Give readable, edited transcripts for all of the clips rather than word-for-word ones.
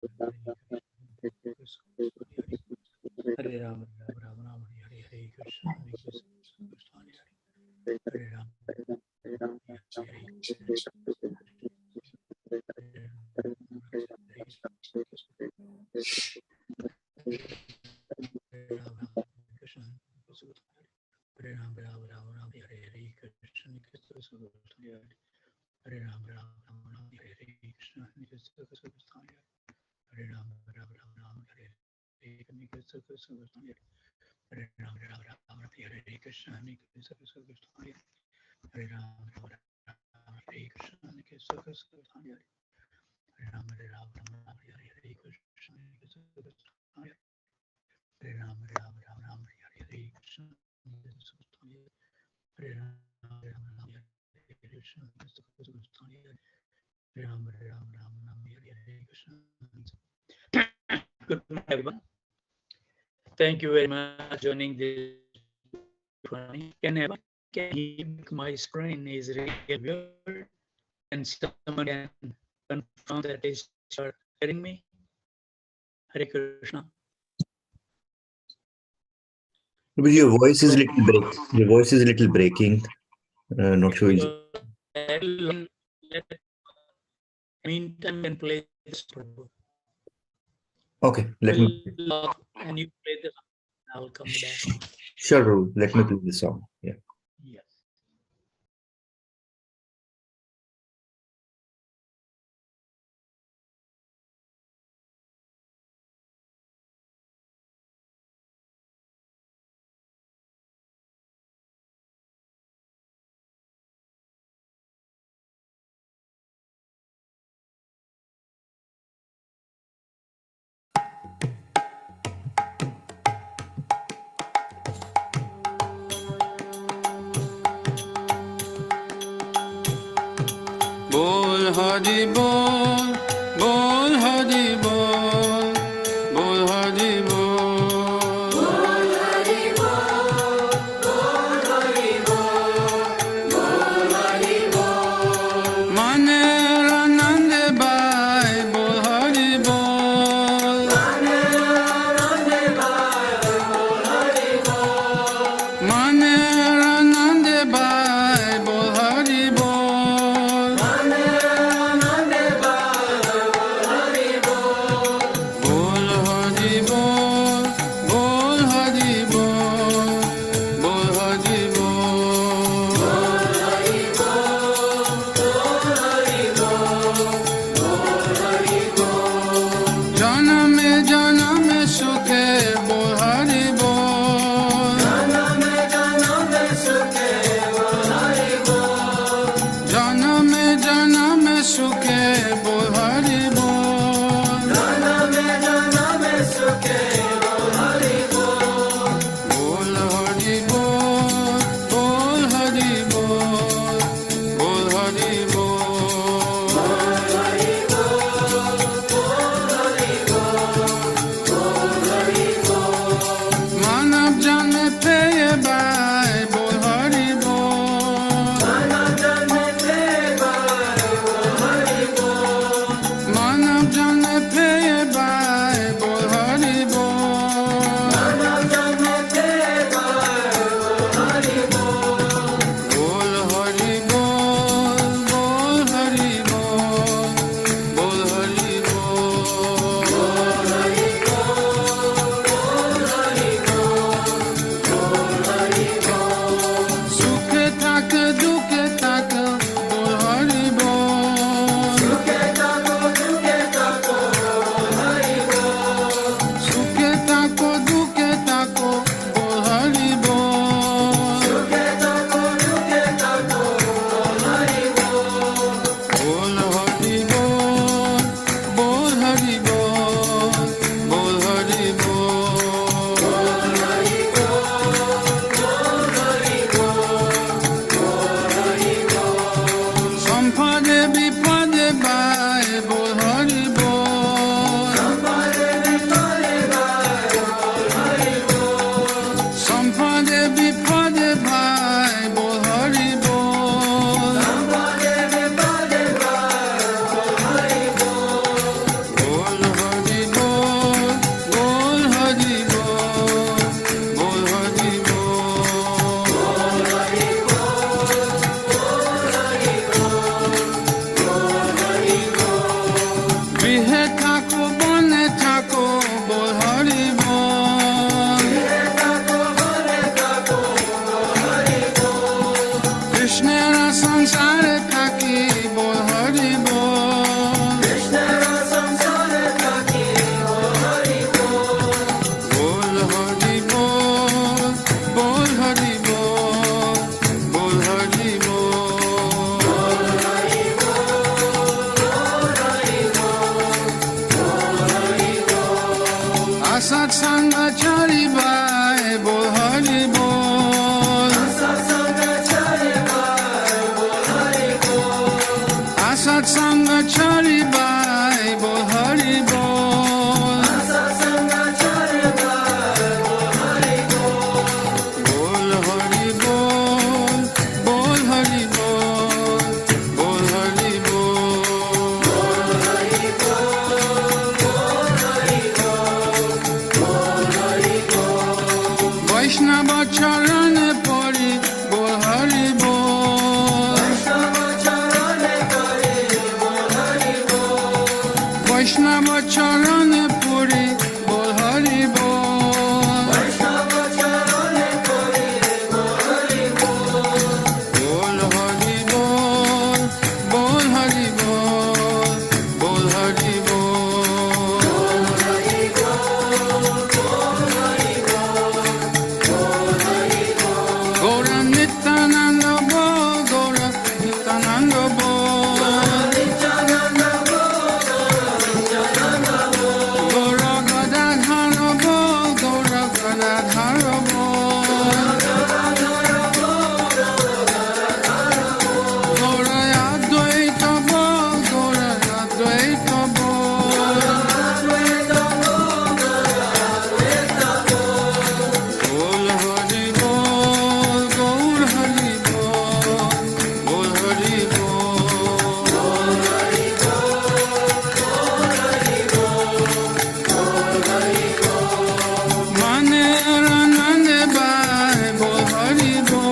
Hare Ram, Ram Ram, Ram Hare Hare, Krishna Hare Krishna, Krishna Hare Hare, Hare Ram, Hare Hare, Hare Ram, Ram Ram, Ram Hare Hare, Krishna Krishna Krishna Hare Hare, Hare Ram, Ram Ram, Ram Hare Hare, Krishna Krishna Krishna Hare Hare, Ram Ram Ram, Ram Hare Hare, Krishna Krishna Krishna Hare Hare Ram, Ram Ram, Ram Hare Hare, Krishna Krishna Krishna Hare Hare Ram, Ram Ram Hare Krishna Krishna Krishna Hare Hare Ram, Ram Ram Hare Hare, Krishna Krishna Krishna Hare Hare Ram, Ram Ram Hare Hare, Krishna Krishna Krishna Hare Ram, Ram Ram Hare Krishna Krishna Krishna Hare Ram, Ram Ram Hare Hare, Krishna. Good morning, everyone. Thank you very much for joining this. Can everyone can hear my screen is really weird? And someone can confirm that is you're hearing me? Hare Krishna. But your voice is little break. Your voice is a little breaking. Not sure. Meantime, can play this. Okay, let me. And you play the song. I will come back. Sure, Prabhu. Let me play the song. Yeah. Yes. Bol Hari Bol, Bol Hari Bol, Bol Hari Bol, Bol Hari Bol, Bol Hari Bol, Bol Hari Bol. Maner Anand Bai, Bol Hari Bol, Maner Anand Bai, Bol Hari Bol, Maner Anand Bai, Bol Hari Bol. satsanga chari bai, bol hari bol. Satsanga chari bai, bol hari bol. Bol hari bol, bol hari bol, bol hari bol. Vaishnava charane pori, bol hari bol. Vaishnava charane pori, bol hari bol. Bol hari bol, bol hari bol, bol hari bol. Gaura Nityananda bol, Gaura Nityananda bol. Gaura Gadadhara bol, Gaura Gadadhara bol. Gaura Advaita bol, Gaura Advaita bol. Bol hari bol, Gaur hari bol, bol hari bol. Mane ranande bai, bol hari bol.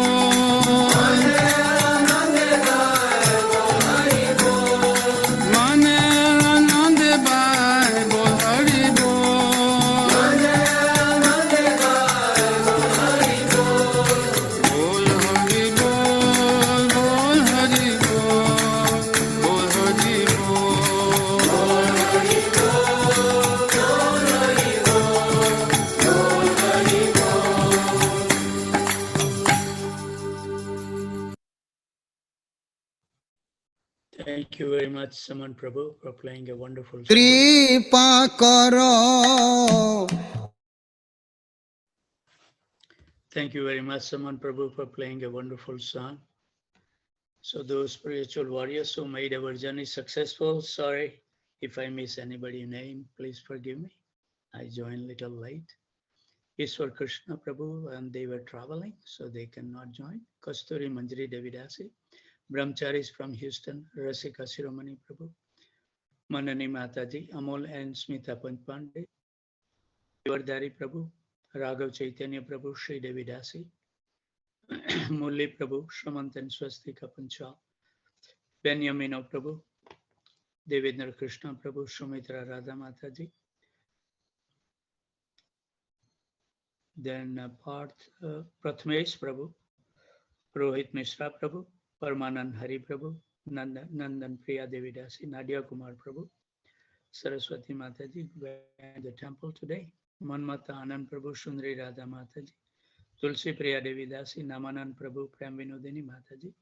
Mane ranande bai, bol hari bol. Bol hari bol, bol hari bol, bol hari Thank you very much, Saman Prabhu, for playing a wonderful song. कृपा करो Thank you very much, Saman Prabhu, for playing a wonderful song. So those spiritual warriors who made our journey successful, sorry if I miss anybody's name, please forgive me. I joined a little late. Ishwar Krishna Prabhu, and they were traveling, so they cannot join. Kasturi Manjari Devidasi, Brahmacharis from Houston, Rasika Shiromani Prabhu, Manani Mataji, Amol and Smita Pandey, Vardari Prabhu, Raghav Chaitanya Prabhu, Sri Devidasi, Murli Prabhu, Shramant and Swastika Panchal, Benyamino Prabhu, Devendra Krishna Prabhu, Sumitra Radha Mataji, then Prathmesh Prabhu, Rohit Mishra Prabhu, Parmanand Hari Prabhu, Nandan Priya Devidasi, Nadia Kumar Prabhu, Saraswati Mataji went to the temple today. Manmata Anand Prabhu, Shundri Radha Mataji, Tulsi Priya Devidasi, Namanand Prabhu, Prem Vinodini Mataji.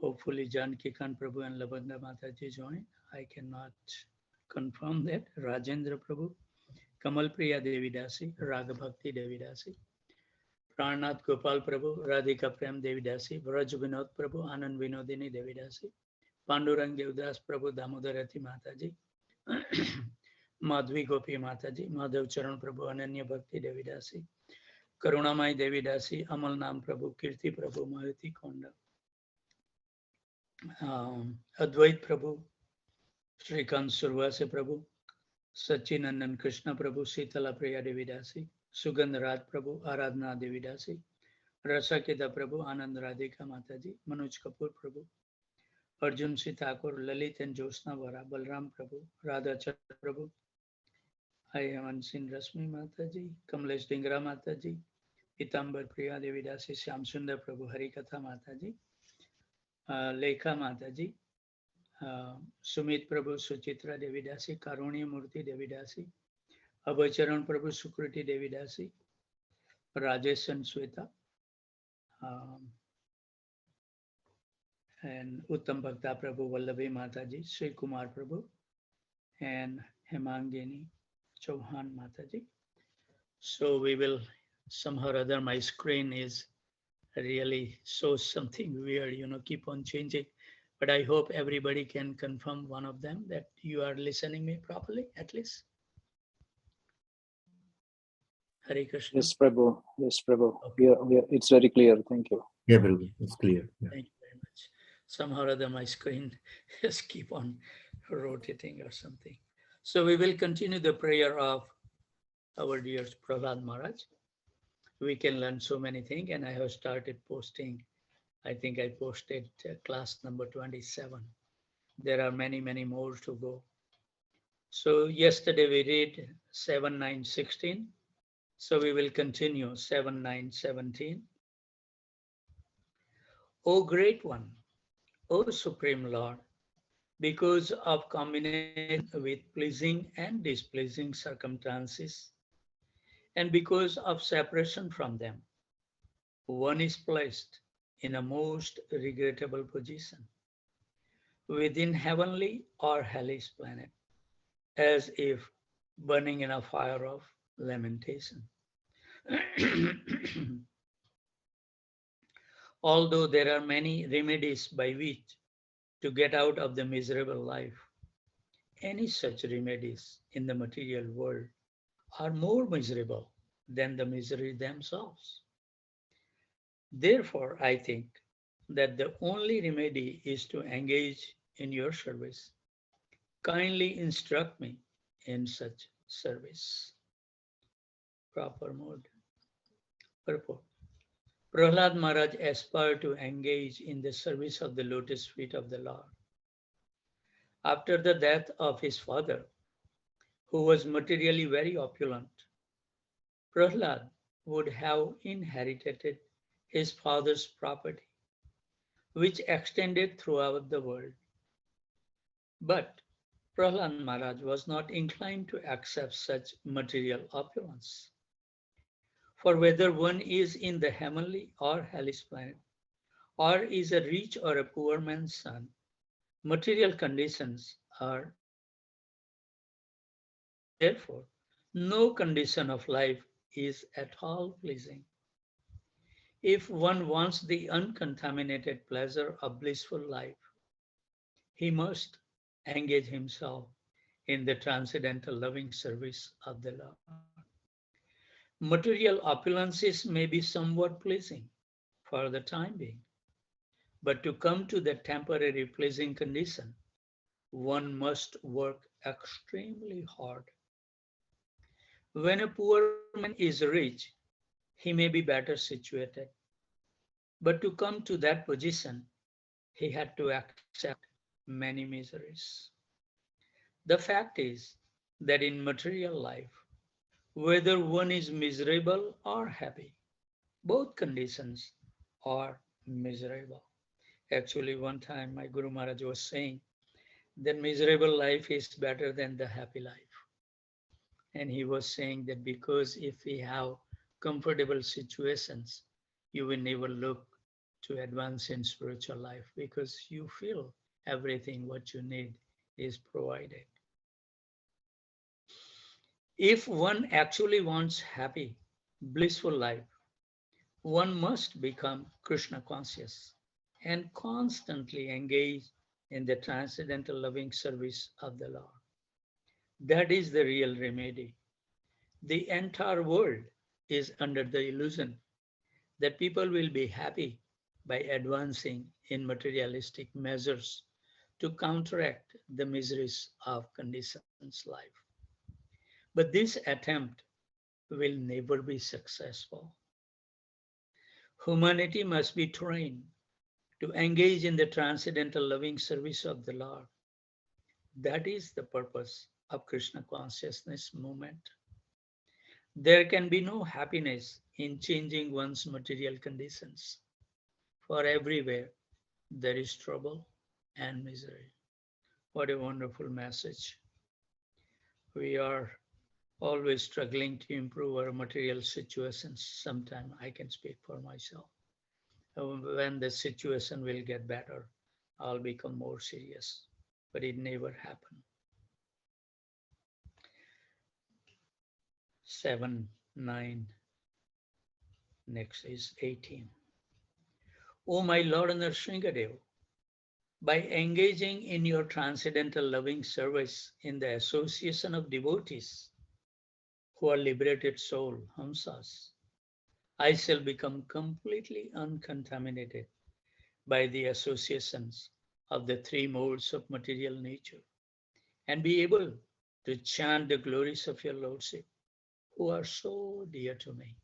Hopefully Janki Khan Prabhu and Labanda Mataji join. I cannot confirm that. Rajendra Prabhu, Kamal Priya Devidasi, Raga Bhakti Devidasi, Pranath Gopal Prabhu, Radhika Prem Devidasi, Vraj Vinod Prabhu, Anand Vinodini Devidasi, Pandurang Devdas Prabhu, Damodarati Mataji, Madhvi Gopi Mataji, Madhav Charan Prabhu, Ananya Bhakti Devidasi, Karunamai Devidasi, Amal Nam Prabhu, Kirti Prabhu, Mahati Konda, Advait Prabhu, Srikant Survase Prabhu, Sachinandan Krishna Prabhu, Sitala Priya Devidasi, Sugandh Raj Prabhu, Aradhana Devidasi, Rasakeda Prabhu, Anand Radhika Mataji, Manoj Kapoor Prabhu, Arjun C. Thakur, Lalit and Josna Vara, Balram Prabhu, Radha Chat Prabhu, I haven't seen Rasmi Mataji, Kamlesh Dingra Mataji, Pitambar Priya Devidasi, Shyam Sundar Prabhu, Harikatha Mataji, Lekha Mataji, Sumit Prabhu, Suchitra Devidasi, Karunya Murthy Devidasi, Abhacharan Prabhu, Sukriti Devidasi, Rajesh and Sweta, and Uttam Bhakta Prabhu, Vallabhi Mataji, Sri Kumar Prabhu, and Hemangini Chauhan Mataji. So we will somehow or other, my screen is really shows something weird, keep on changing. But I hope everybody can confirm one of them that you are listening me properly, at least. Hare Krishna. Yes, Prabhu. Yes, Prabhu. Okay. It's very clear. Thank you. Yeah, Prabhu, it's clear. Yeah. Thank you very much. Somehow or other, my screen just keep on rotating or something. So we will continue the prayer of our dear Prahalad Maharaj. We can learn so many things, and I have started posting. I think I posted class number 27. There are many, many more to go. So yesterday we read 7, 9, 16. So we will continue 7, 9, 17. O Great One, O Supreme Lord, because of combination with pleasing and displeasing circumstances, and because of separation from them, one is placed in a most regrettable position within heavenly or hellish planet, as if burning in a fire of lamentation. Although there are many remedies by which to get out of the miserable life, any such remedies in the material world are more miserable than the misery themselves. Therefore, I think that the only remedy is to engage in your service. Kindly instruct me in such service. Proper mode. Purport. Prahalad Maharaj aspired to engage in the service of the lotus feet of the Lord. After the death of his father, who was materially very opulent, Prahalad would have inherited his father's property, which extended throughout the world. But Prahalad Maharaj was not inclined to accept such material opulence. For whether one is in the heavenly or hellish planet, or is a rich or a poor man's son, material conditions are therefore no condition of life is at all pleasing. If one wants the uncontaminated pleasure of blissful life, he must engage himself in the transcendental loving service of the Lord. Material opulences may be somewhat pleasing for the time being, but to come to the temporary pleasing condition, one must work extremely hard. When a poor man is rich, he may be better situated. But to come to that position, he had to accept many miseries. The fact is that in material life, whether one is miserable or happy, both conditions are miserable. Actually, one time my Guru Maharaj was saying that miserable life is better than the happy life. And he was saying that because if we have comfortable situations, you will never look to advance in spiritual life because you feel everything what you need is provided. If one actually wants happy, blissful life, one must become Krishna conscious and constantly engage in the transcendental loving service of the Lord. That is the real remedy. The entire world is under the illusion that people will be happy by advancing in materialistic measures to counteract the miseries of conditions life. But this attempt will never be successful. Humanity must be trained to engage in the transcendental loving service of the Lord. That is the purpose of Krishna consciousness movement. There can be no happiness in changing one's material conditions, for everywhere there is trouble and misery. What a wonderful message. We are always struggling to improve our material situations. Sometimes I can speak for myself. When the situation will get better, I'll become more serious, but it never happened. 7, 9. Next is 18. O my Lord Nrsingadev, by engaging in your transcendental loving service in the association of devotees who are liberated soul, Hamsas, I shall become completely uncontaminated by the associations of the three modes of material nature and be able to chant the glories of your Lordship, who are so dear to me.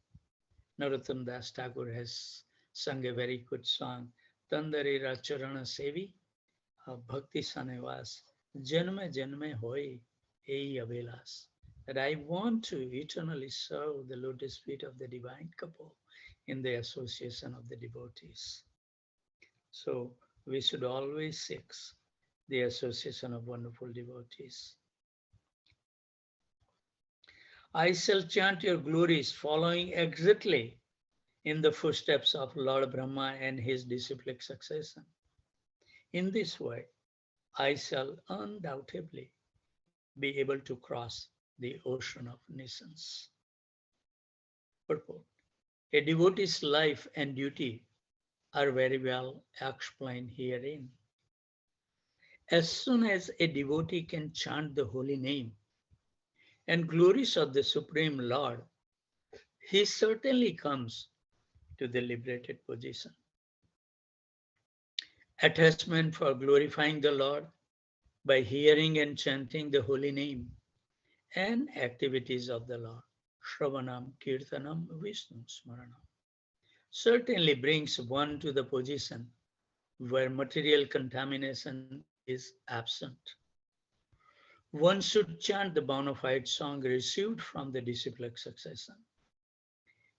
Narottam Das Thakur has sung a very good song, Tandari Racharana Sevi, Bhakti Sanevas, Janme Janme Hoi, Ei Avelas. That I want to eternally serve the lotus feet of the divine couple in the association of the devotees. So we should always seek the association of wonderful devotees. I shall chant your glories following exactly in the footsteps of Lord Brahma and his disciplic succession. In this way, I shall undoubtedly be able to cross the ocean of nations. Purport. A devotee's life and duty are very well explained herein. As soon as a devotee can chant the holy name and glories of the Supreme Lord, he certainly comes to the liberated position. Attachment for glorifying the Lord by hearing and chanting the holy name and activities of the Lord, Shravanam, Kirtanam, Vishnu, Smaranam, certainly brings one to the position where material contamination is absent. One should chant the bona fide song received from the disciplic succession.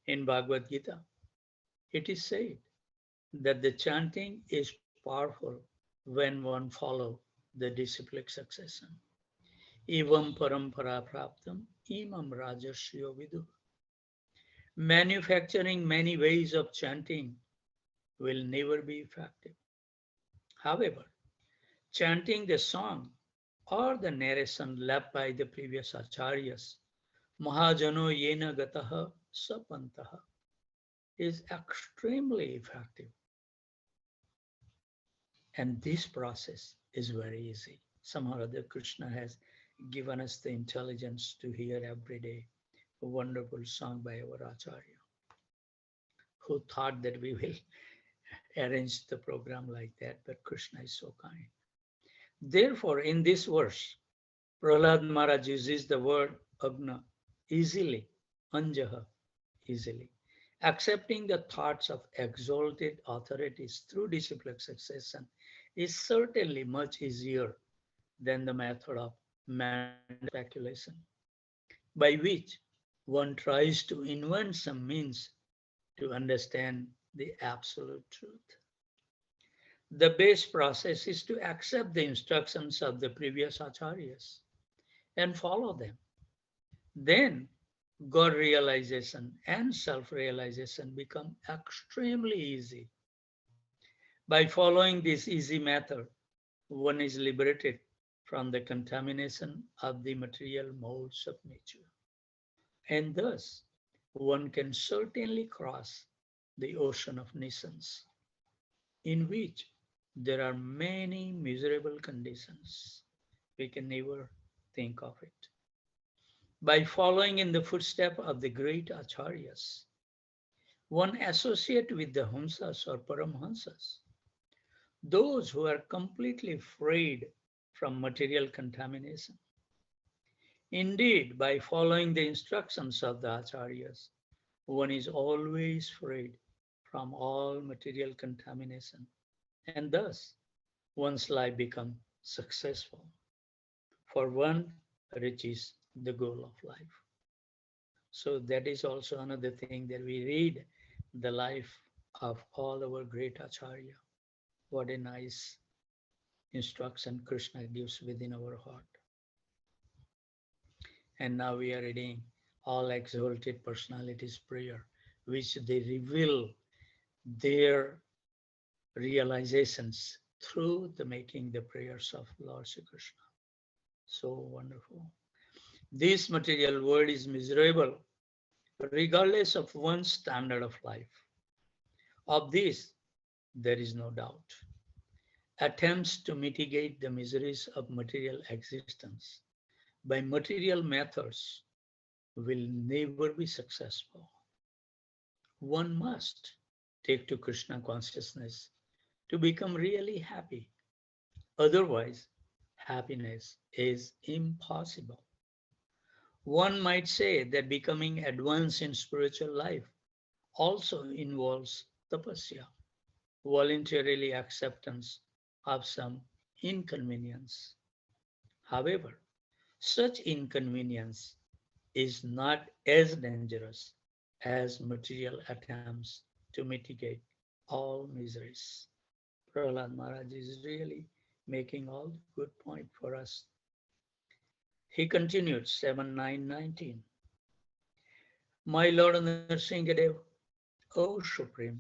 In Bhagavad Gita, it is said that the chanting is powerful when one follows the disciplic succession. Evam parampara praptam imam rajasya vidu. Manufacturing many ways of chanting will never be effective. However, chanting the song or the narration left by the previous acharyas, Mahajano yena gataha sapantaha, is extremely effective. And this process is very easy. Somehow or other, Krishna has given us the intelligence to hear every day a wonderful song by our acharya, who thought that we will arrange the program like that, but Krishna is so kind. Therefore, in this verse, Prahalad Maharaj uses the word agna easily, anjaha, easily. Accepting the thoughts of exalted authorities through disciplic succession is certainly much easier than the method of mental speculation, by which one tries to invent some means to understand the absolute truth. The best process is to accept the instructions of the previous acharyas and follow them. Then God realization and self-realization become extremely easy. By following this easy method, one is liberated from the contamination of the material modes of nature. And thus, one can certainly cross the ocean of nations, in which there are many miserable conditions. We can never think of it. By following in the footsteps of the great acharyas, one associates with the Hamsas or Paramhamsas, those who are completely freed from material contamination. Indeed, by following the instructions of the acharyas, one is always freed from all material contamination, and thus one's life becomes successful, for one reaches the goal of life. So that is also another thing that we read the life of all our great acharya. What a nice instruction Krishna gives within our heart. And now we are reading all exalted personalities' prayer, which they reveal their realizations through the making the prayers of Lord Shri Krishna. So wonderful. This material world is miserable regardless of one's standard of life. Of this, there is no doubt. Attempts to mitigate the miseries of material existence by material methods will never be successful. One must take to Krishna consciousness to become really happy. Otherwise, happiness is impossible. One might say that becoming advanced in spiritual life also involves tapasya, voluntarily acceptance of some inconvenience. However, such inconvenience is not as dangerous as material attempts to mitigate all miseries. Prahalad Maharaj is really making all the good point for us. He continued 7:9:19. My Lord Nrsingadev, O Supreme,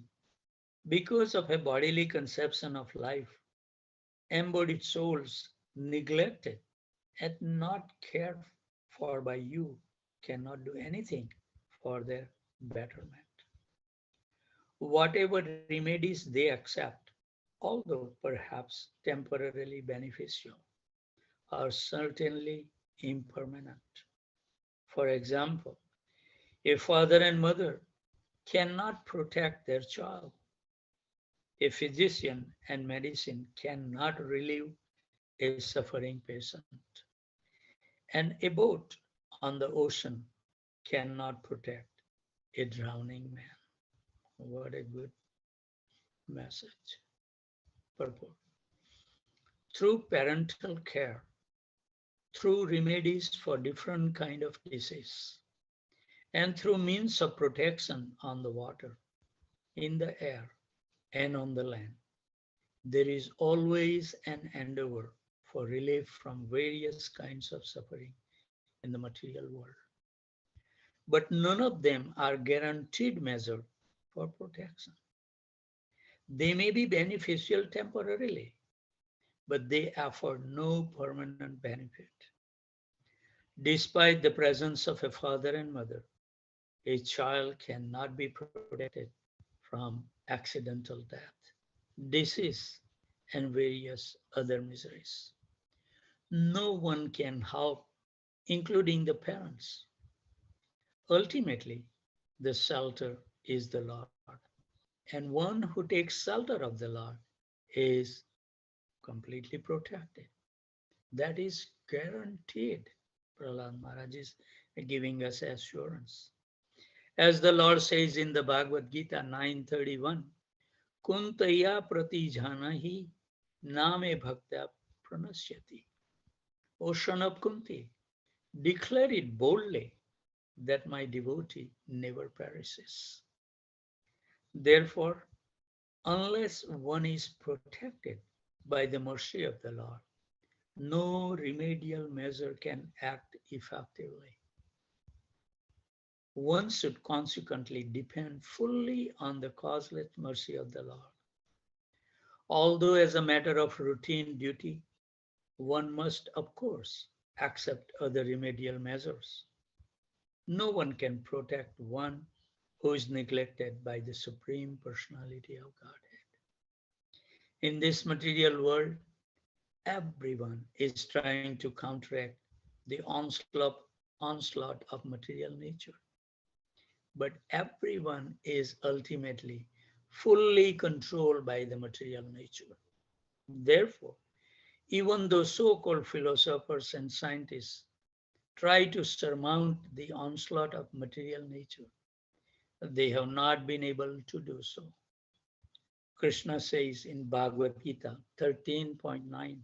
because of a bodily conception of life, embodied souls neglected and not cared for by you cannot do anything for their betterment. Whatever remedies they accept, although perhaps temporarily beneficial, are certainly impermanent. For example, a father and mother cannot protect their child. A physician and medicine cannot relieve a suffering patient. And a boat on the ocean cannot protect a drowning man. What a good message. Purport. Through parental care, through remedies for different kind of disease, and through means of protection on the water, in the air, and on the land, there is always an endeavor for relief from various kinds of suffering in the material world. But none of them are guaranteed measure for protection. They may be beneficial temporarily, but they afford no permanent benefit. Despite the presence of a father and mother, a child cannot be protected from accidental death, disease, and various other miseries. No one can help, including the parents. Ultimately, the shelter is the Lord, and one who takes shelter of the Lord is completely protected. That is guaranteed. Prahlad Maharaj is giving us assurance. As the Lord says in the Bhagavad Gita 9:31, Kuntaya pratijhanahi name bhakta pranasyati. O son of Kunti, declare it boldly that my devotee never perishes. Therefore, unless one is protected by the mercy of the Lord, no remedial measure can act effectively. One should consequently depend fully on the causeless mercy of the Lord. Although as a matter of routine duty, one must, of course, accept other remedial measures. No one can protect one who is neglected by the Supreme Personality of Godhead. In this material world, everyone is trying to counteract the onslaught of material nature. But everyone is ultimately fully controlled by the material nature. Therefore, even though so-called philosophers and scientists try to surmount the onslaught of material nature, they have not been able to do so. Krishna says in Bhagavad Gita 13.9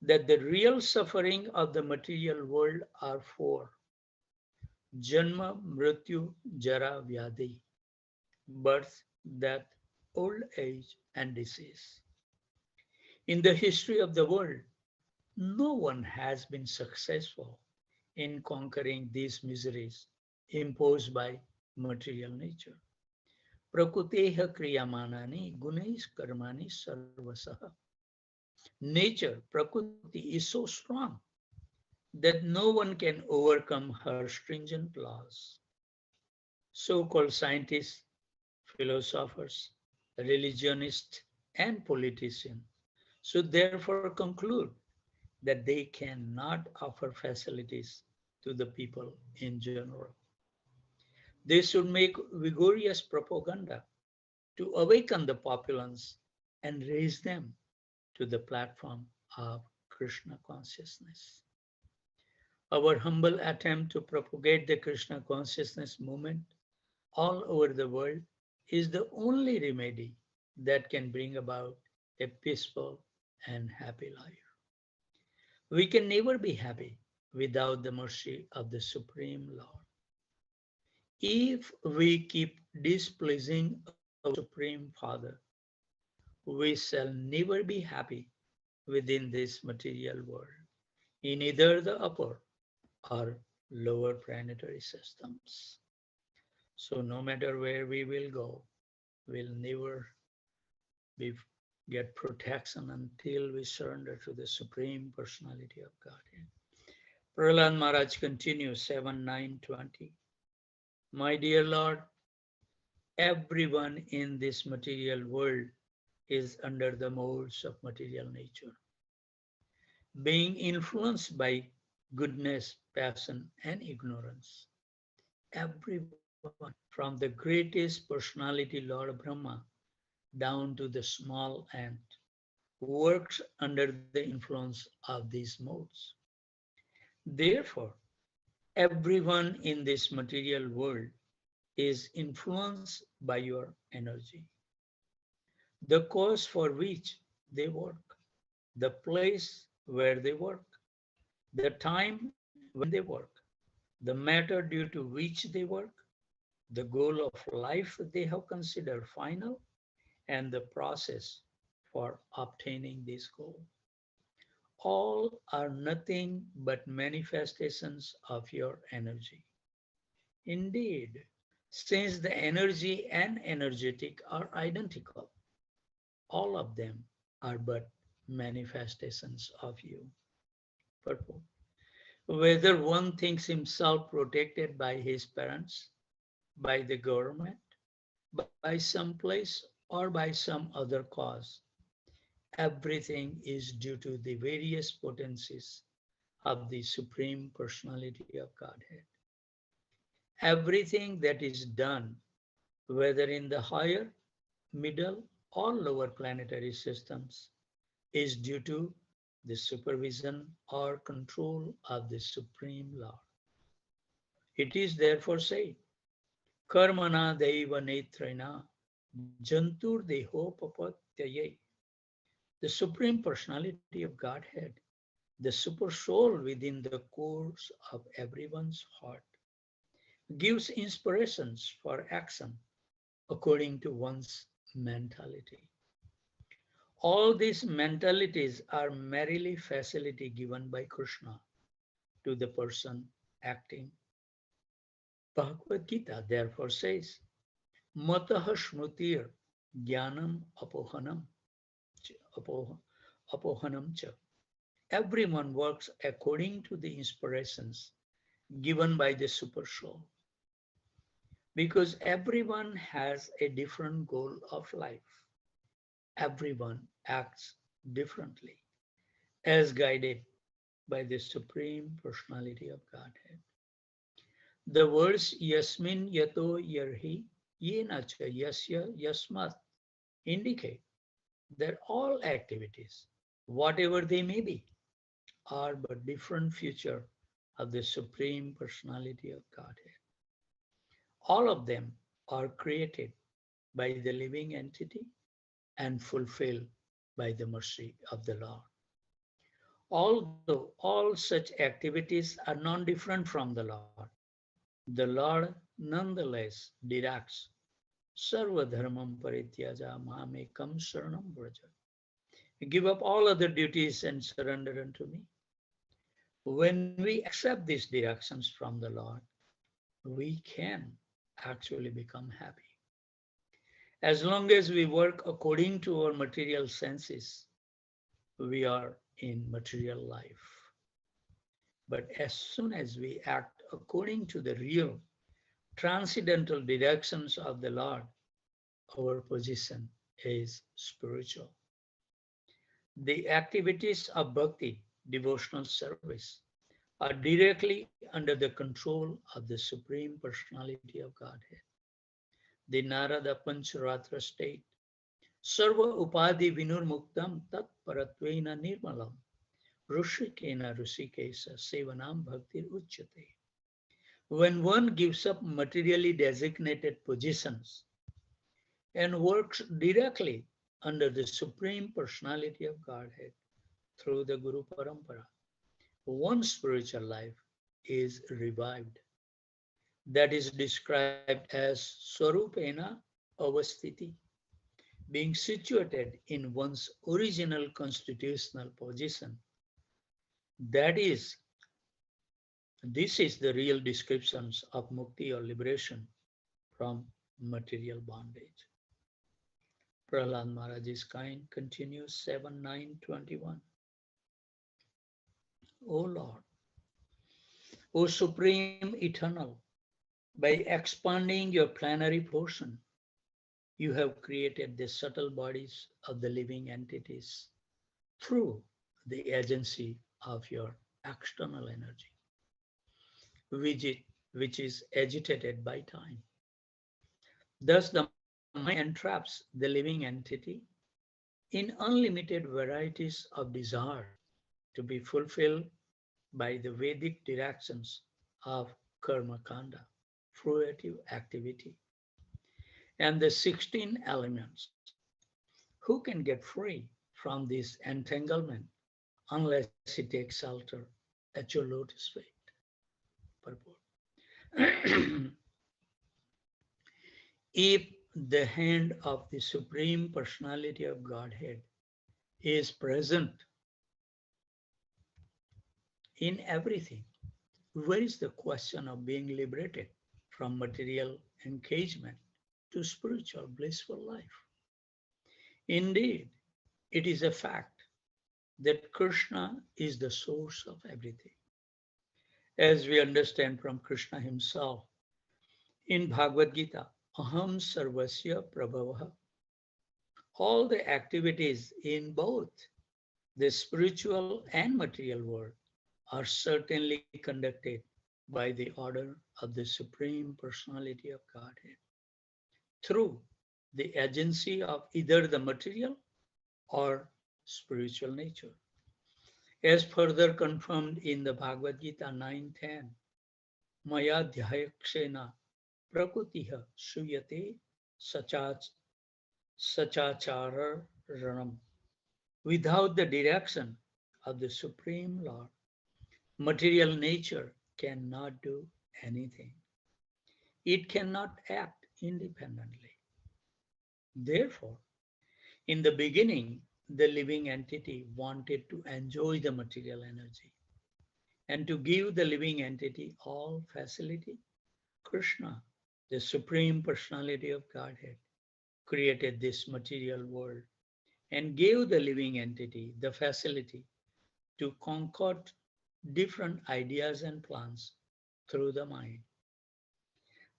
that the real suffering of the material world are four: Janma, Mrityu, Jara, Vyadhi, birth, death, old age, and disease. In the history of the world, no one has been successful in conquering these miseries imposed by material nature. Prakuteha kriyamanani gunais karmani sarvasaha. Nature, Prakriti, is so strong that no one can overcome her stringent laws. So-called scientists, philosophers, religionists, and politicians should therefore conclude that they cannot offer facilities to the people in general. They should make vigorous propaganda to awaken the populace and raise them to the platform of Krishna consciousness. Our humble attempt to propagate the Krishna consciousness movement all over the world is the only remedy that can bring about a peaceful and happy life. We can never be happy without the mercy of the Supreme Lord. If we keep displeasing our Supreme Father, we shall never be happy within this material world, in either the upper or lower planetary systems. So no matter where we will go, we'll never get protection until we surrender to the Supreme Personality of Godhead. Prahalad Maharaj continues 7:9:20. My dear Lord, everyone in this material world is under the molds of material nature, being influenced by goodness, passion, and ignorance. Everyone, from the greatest personality, Lord Brahma, down to the small ant, works under the influence of these modes. Therefore, everyone in this material world is influenced by your energy. The cause for which they work, the place where they work, the time when they work, the matter due to which they work, the goal of life they have considered final, and the process for obtaining this goal. All are nothing but manifestations of your energy. Indeed, since the energy and energetic are identical, all of them are but manifestations of you. Purport. Whether one thinks himself protected by his parents, by the government, by some place, or by some other cause, everything is due to the various potencies of the Supreme Personality of Godhead. Everything that is done, whether in the higher, middle, or lower planetary systems, is due to the supervision or control of the Supreme Lord. It is therefore said, Karmana Deva Netrena Jantur Deho Papatyaye. The Supreme Personality of Godhead, the super soul within the cores of everyone's heart, gives inspirations for action according to one's mentality. All these mentalities are merely facility given by Krishna to the person acting. Bhagavad Gita therefore says, Mataha Shmrutir Jnanam Apohanam Cha. Everyone works according to the inspirations given by the super soul, because everyone has a different goal of life. Everyone acts differently as guided by the Supreme Personality of Godhead. The words Yasmin Yato Yarhi Yena Cha Yasya Yasmat indicate that all activities, whatever they may be, are but different feature of the Supreme Personality of Godhead. All of them are created by the living entity and fulfilled by the mercy of the Lord. Although all such activities are non-different from the Lord nonetheless directs Sarva Dharmam Parityaja Mamekam Saranam Vraja. Give up all other duties and surrender unto me. When we accept these directions from the Lord, we can actually become happy. As long as we work according to our material senses, we are in material life. But as soon as we act according to the real transcendental directions of the Lord, our position is spiritual. The activities of bhakti, devotional service, are directly under the control of the Supreme Personality of Godhead. The Narada Pancharatra state, Sarva Upadhi Vinurmuktam Tat Paratvena Nirmalam Rushikena Rusikesa Sevanam Bhaktir Uchyate. When one gives up materially designated positions and works directly under the Supreme Personality of Godhead through the Guru Parampara, one's spiritual life is revived. That is described as Swarupena Avasthiti, being situated in one's original constitutional position. This is the real descriptions of mukti or liberation from material bondage. Prahalad Maharaj's kind continues 7:9:21. O Lord, O Supreme Eternal, by expanding your plenary portion, you have created the subtle bodies of the living entities through the agency of your external energy, which is agitated by time. Thus, the mind entraps the living entity in unlimited varieties of desire to be fulfilled by the Vedic directions of karma kanda, fruitive activity, and the 16 elements. Who can get free from this entanglement unless he takes shelter at your lotus feet? Purport. If the hand of the Supreme Personality of Godhead is present in everything, where is the question of being liberated from material engagement to spiritual blissful life? Indeed, it is a fact that Krishna is the source of everything. As we understand from Krishna himself in Bhagavad Gita, Aham Sarvasya Prabhavaha. All the activities in both the spiritual and material world are certainly conducted by the order of the Supreme Personality of Godhead through the agency of either the material or spiritual nature. As further confirmed in the Bhagavad Gita 9:10, Maya Dhyayakshena Prakutiha Suyate Sachachara Ranam. Without the direction of the Supreme Lord, material nature cannot do anything. It cannot act independently. Therefore, in the beginning, the living entity wanted to enjoy the material energy and to give the living entity all facility. Krishna, the Supreme Personality of Godhead, created this material world and gave the living entity the facility to concoct different ideas and plans through the mind.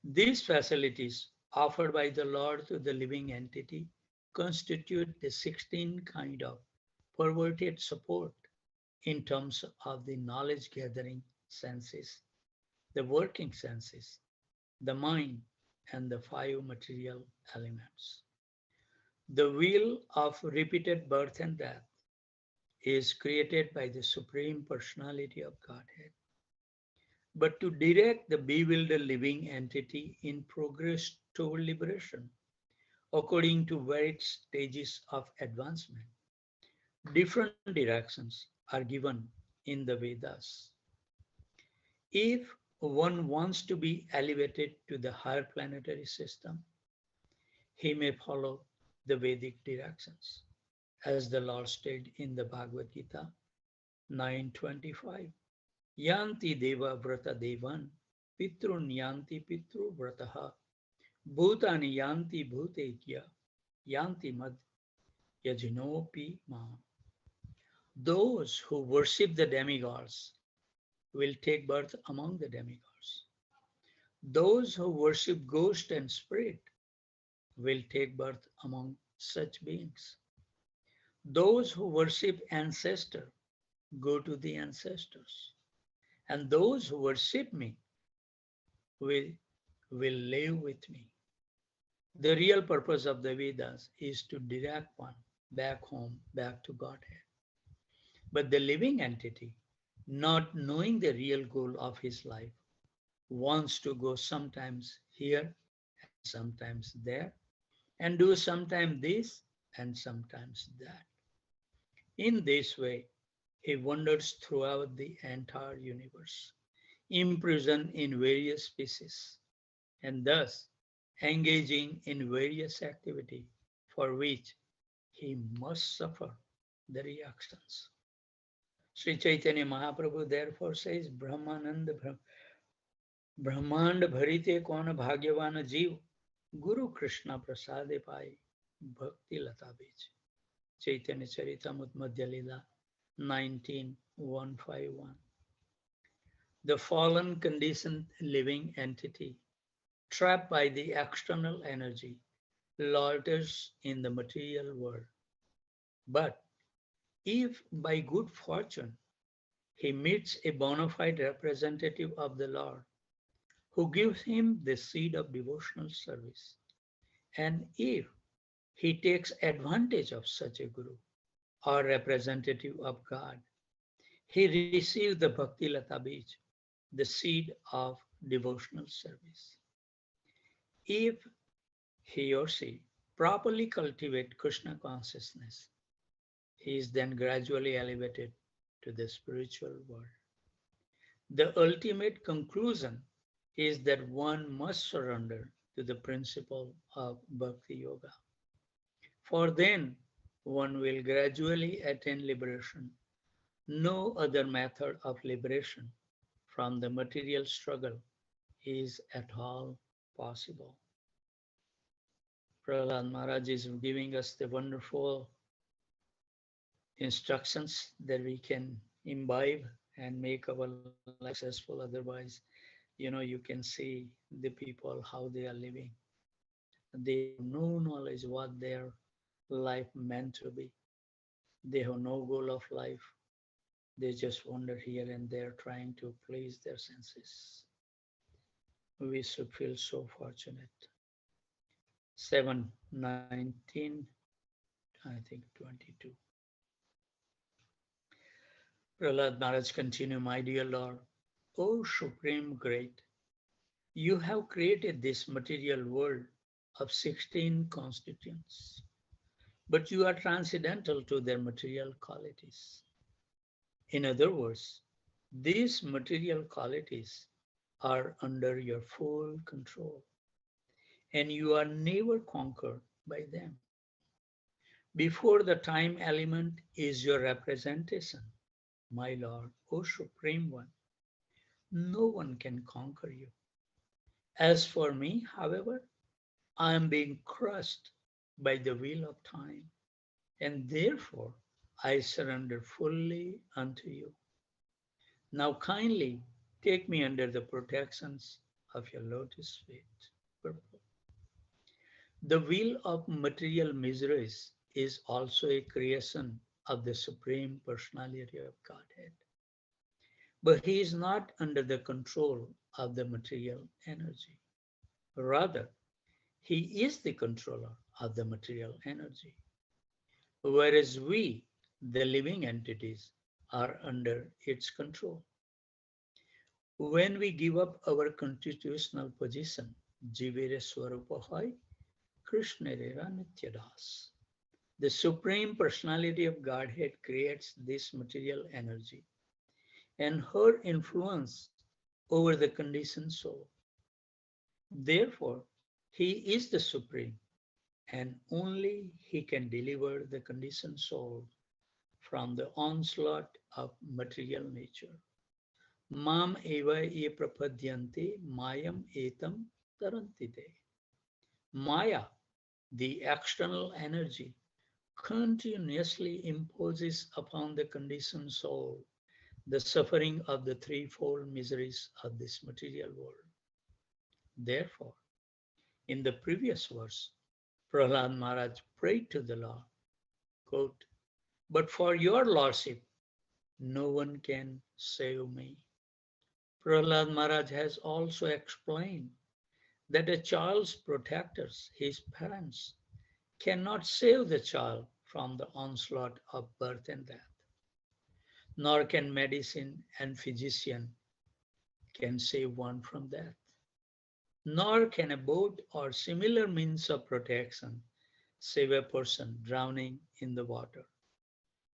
These facilities offered by the Lord to the living entity constitute the 16 kind of perverted support in terms of the knowledge gathering senses, the working senses, the mind, and the 5 material elements. The wheel of repeated birth and death is created by the Supreme Personality of Godhead. But to direct the bewildered living entity in progress toward liberation, according to varied stages of advancement, different directions are given in the Vedas. If one wants to be elevated to the higher planetary system, he may follow the Vedic directions, as the Lord stated in the Bhagavad Gita 9:25. Yanti deva vrata devan pitrun yanti pitru vrataha bhutani yanti bhutekya yanti mad yajinopi ma. Those who worship the demigods will take birth among the demigods. Those who worship ghost and spirit will take birth among such beings. Those who worship ancestor go to the ancestors. And those who worship me will live with me. The real purpose of the Vedas is to direct one back home, back to Godhead. But the living entity, not knowing the real goal of his life, wants to go sometimes here and sometimes there, and do sometimes this and sometimes that. In this way, he wanders throughout the entire universe, imprisoned in various species, and thus engaging in various activity for which he must suffer the reactions. Sri Chaitanya Mahaprabhu therefore says, Brahmananda Brahmand bharite kona bhagyavan jeev, Guru Krishna prasade pai, bhakti lata bij. Chaitanya Charitamrita Madhya Lila 19:151. The fallen conditioned living entity, trapped by the external energy, loiters in the material world. But if by good fortune he meets a bona fide representative of the Lord, who gives him the seed of devotional service, and if he takes advantage of such a guru or representative of God, he receives the Bhakti Lata Bij, the seed of devotional service. If he or she properly cultivate Krishna consciousness, he is then gradually elevated to the spiritual world. The ultimate conclusion is that one must surrender to the principle of Bhakti Yoga. For then one will gradually attain liberation. No other method of liberation from the material struggle is at all possible. Prahalad Maharaj is giving us the wonderful instructions that we can imbibe and make our life successful. Otherwise, you can see the people, how they are living. They have no knowledge what their life meant to be. They have no goal of life. They just wander here and there trying to please their senses. We should feel so fortunate. 7:19, I think 22. Prahalad Maharaj continue, my dear Lord, O Supreme Great, you have created this material world of 16 constituents, but you are transcendental to their material qualities. In other words, these material qualities are under your full control, and you are never conquered by them. Before the time element is your representation, my Lord, O Supreme One, no one can conquer you. As for me, however, I am being crushed by the wheel of time, and therefore I surrender fully unto you. Now kindly take me under the protections of your lotus feet. Purport. The wheel of material miseries is also a creation of the Supreme Personality of Godhead. But he is not under the control of the material energy. Rather, he is the controller of the material energy. Whereas we, the living entities, are under its control. When we give up our constitutional position, Jivere Swarupahai, Krishnarera Nityadas, the Supreme Personality of Godhead creates this material energy and her influence over the conditioned soul. Therefore, he is the Supreme, and only he can deliver the conditioned soul from the onslaught of material nature. Mam eva ye prapadyanti mayam etam tarantite. Maya, the external energy, continuously imposes upon the conditioned soul the suffering of the threefold miseries of this material world. Therefore, in the previous verse, Prahalad Maharaj prayed to the Lord, quote, "But for your Lordship, no one can save me." Prahalad Maharaj has also explained that a child's protectors, his parents, cannot save the child from the onslaught of birth and death, nor can medicine and physician can save one from death, nor can a boat or similar means of protection save a person drowning in the water.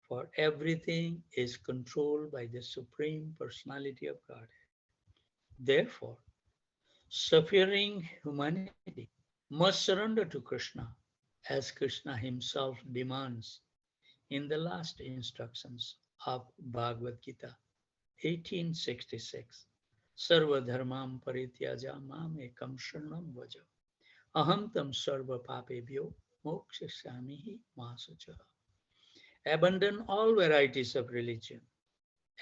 For everything is controlled by the Supreme Personality of Godhead. Therefore, suffering humanity must surrender to Krishna, as Krishna himself demands in the last instructions of Bhagavad Gita 1866. Sarva dharmam parityaja mam ekam sharanam vaja. Aham tam sarva papebhyo mokshashyamihi masacha. Abandon all varieties of religion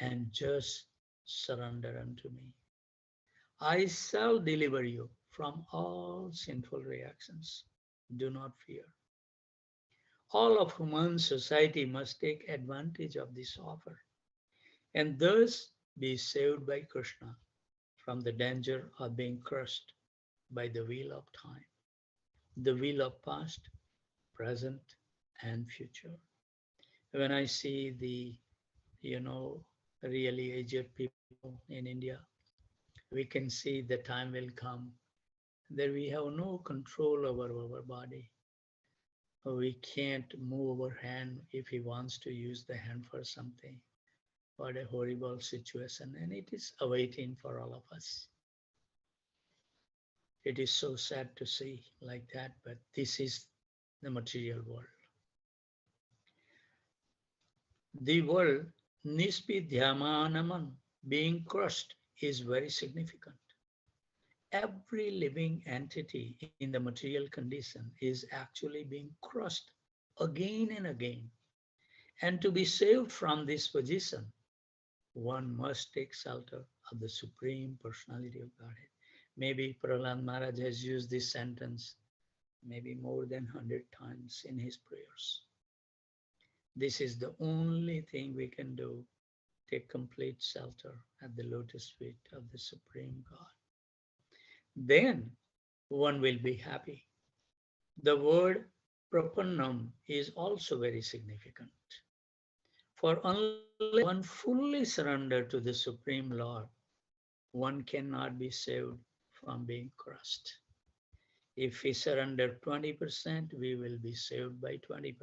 and just surrender unto me. I shall deliver you from all sinful reactions. Do not fear. All of human society must take advantage of this offer and thus be saved by Krishna from the danger of being crushed by the wheel of time, the wheel of past, present, and future. When I see the, really aged people in India, we can see the time will come that we have no control over our body. We can't move our hand if he wants to use the hand for something. What a horrible situation, and it is awaiting for all of us. It is so sad to see like that, but this is the material world. The word Nispidhyamanaman, being crushed, is very significant. Every living entity in the material condition is actually being crushed again and again. And to be saved from this position, one must take shelter of the Supreme Personality of Godhead. Maybe Prahalad Maharaj has used this sentence maybe more than 100 times in his prayers. This is the only thing we can do, take complete shelter at the lotus feet of the Supreme God. Then one will be happy. The word prapannam is also very significant. For unless one fully surrender to the Supreme Lord, one cannot be saved from being crushed. If we surrender 20%, we will be saved by 20%.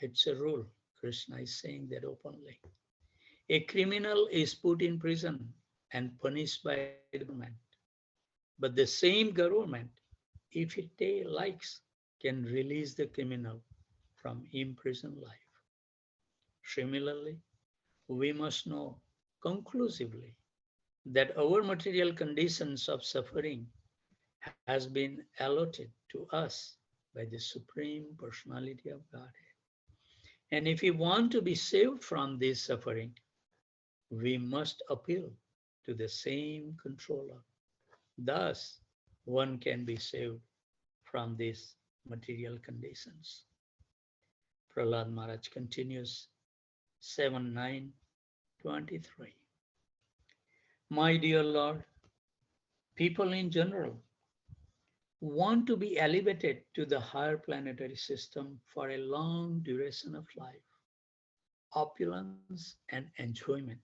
It's a rule. Krishna is saying that openly. A criminal is put in prison and punished by the government. But the same government, if it likes, can release the criminal from imprisoned life. Similarly, we must know conclusively that our material conditions of suffering has been allotted to us by the Supreme Personality of Godhead. And if we want to be saved from this suffering, we must appeal to the same controller. Thus, one can be saved from these material conditions. Prahalad Maharaj continues 7:9:23. My dear Lord, people in general want to be elevated to the higher planetary system for a long duration of life, opulence and enjoyment.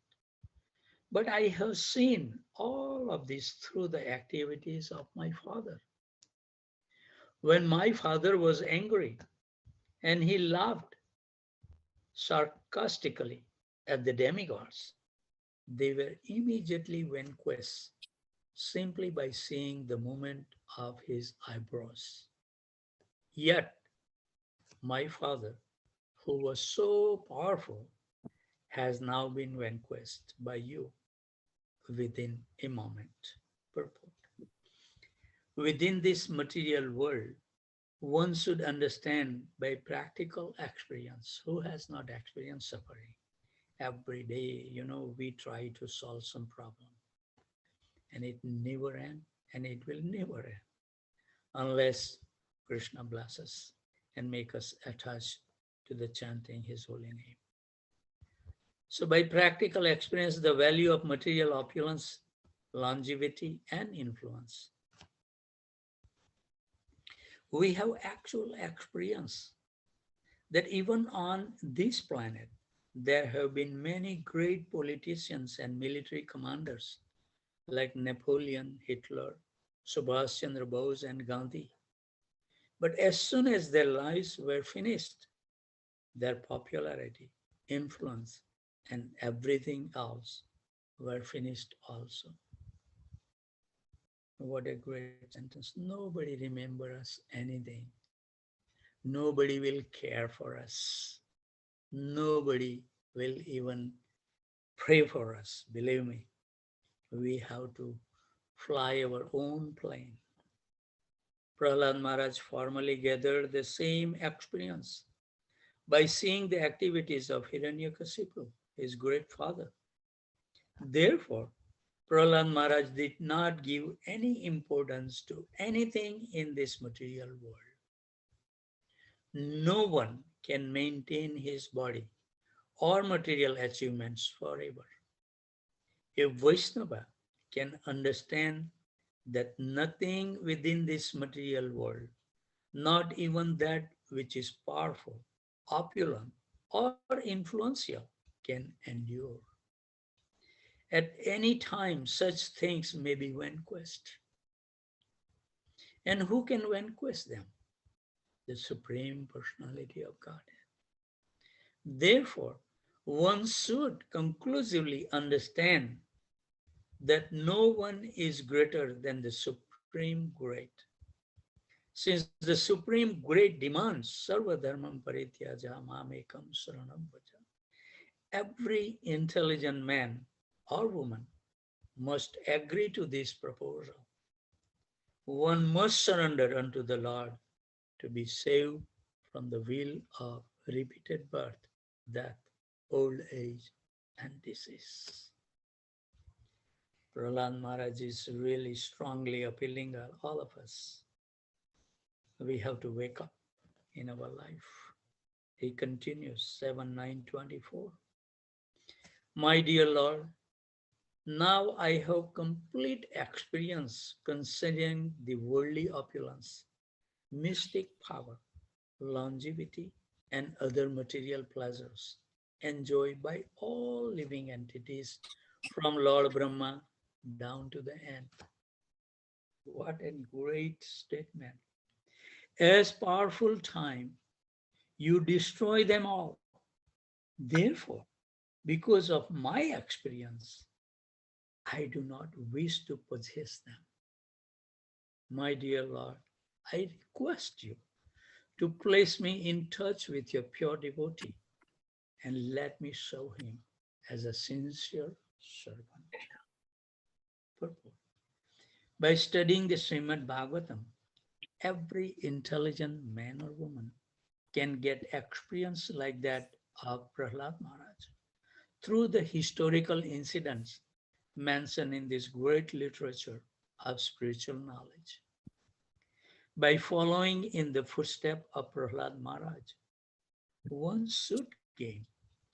But I have seen all of this through the activities of my father. When my father was angry and he laughed sarcastically at the demigods, they were immediately vanquished simply by seeing the movement of his eyebrows. Yet, my father, who was so powerful, has now been vanquished by you within a moment. Purport. Within this material world, one should understand by practical experience. Who has not experienced suffering? Every day, we try to solve some problem. and it never ends, and it will never end unless Krishna blesses and make us attached to the chanting his holy name. So by practical experience, the value of material opulence, longevity, and influence. We have actual experience that even on this planet, there have been many great politicians and military commanders like Napoleon, Hitler, Subhash Chandra Bose, and Gandhi. But as soon as their lives were finished, their popularity, influence, and everything else were finished also. What a great sentence. Nobody remembers us anything. Nobody will care for us. Nobody will even pray for us. Believe me, we have to fly our own plane. Prahalad Maharaj formally gathered the same experience by seeing the activities of Hiranyakasipu, his great father. Therefore, Prahalad Maharaj did not give any importance to anything in this material world. No one can maintain his body or material achievements forever. A Vaishnava can understand that nothing within this material world, not even that which is powerful, opulent, or influential, can endure. At any time, such things may be vanquished. And who can vanquish them? The Supreme Personality of Godhead. Therefore, one should conclusively understand that no one is greater than the Supreme Great. Since the Supreme Great demands Sarva Dharmam Parityaja Mamekam Saranam Vaja, every intelligent man or woman must agree to this proposal. One must surrender unto the Lord to be saved from the wheel of repeated birth, death, old age, and disease. Prahalad Maharaj is really strongly appealing to all of us. We have to wake up in our life. He continues, 7-9-24. My dear Lord, now I have complete experience concerning the worldly opulence, mystic power, longevity, and other material pleasures enjoyed by all living entities from Lord Brahma down to the end. What a great statement. As powerful time, you destroy them all. Therefore, because of my experience, I do not wish to possess them. My dear Lord, I request you to place me in touch with your pure devotee and let me show him as a sincere servant. Purport. By studying the Srimad Bhagavatam, every intelligent man or woman can get experience like that of Prahalad Maharaj through the historical incidents mentioned in this great literature of spiritual knowledge. By following in the footsteps of Prahalad Maharaj, one should gain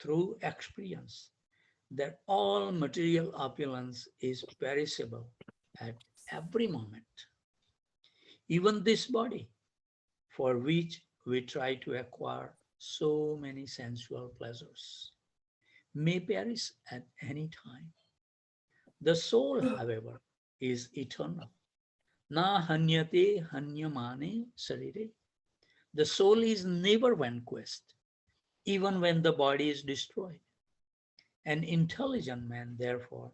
through experience that all material opulence is perishable at every moment. Even this body, for which we try to acquire so many sensual pleasures, may perish at any time. The soul, however, is eternal. Na hanyate hanyamane sarire. The soul is never vanquished, even when the body is destroyed. An intelligent man, therefore,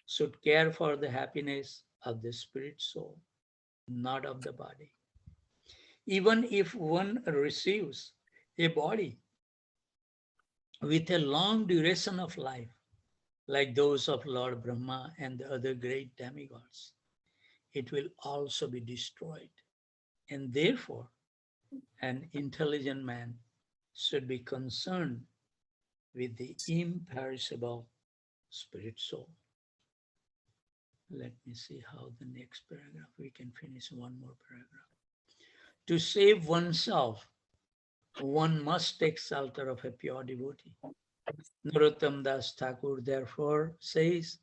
should care for the happiness of the spirit soul, not of the body. Even if one receives a body with a long duration of life, like those of Lord Brahma and the other great demigods, it will also be destroyed. And therefore, an intelligent man should be concerned with the imperishable spirit soul. Let me see how the next paragraph, we can finish one more paragraph. To save oneself, one must take shelter of a pure devotee. Narottam Das Thakur therefore says,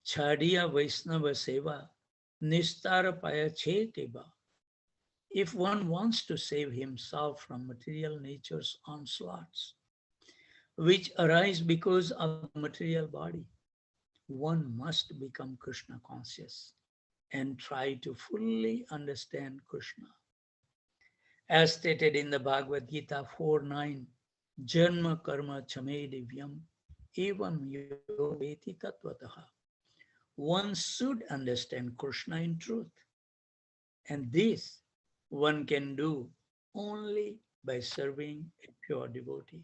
Chadiya Vaisnava Seva, Nistara Paya Cheteba. If one wants to save himself from material nature's onslaughts, which arise because of the material body, one must become Krishna conscious and try to fully understand Krishna. As stated in the Bhagavad Gita 4:9, Janma karma chame divyam evam yo veti tattvataha. One should understand Krishna in truth. And this one can do only by serving a pure devotee.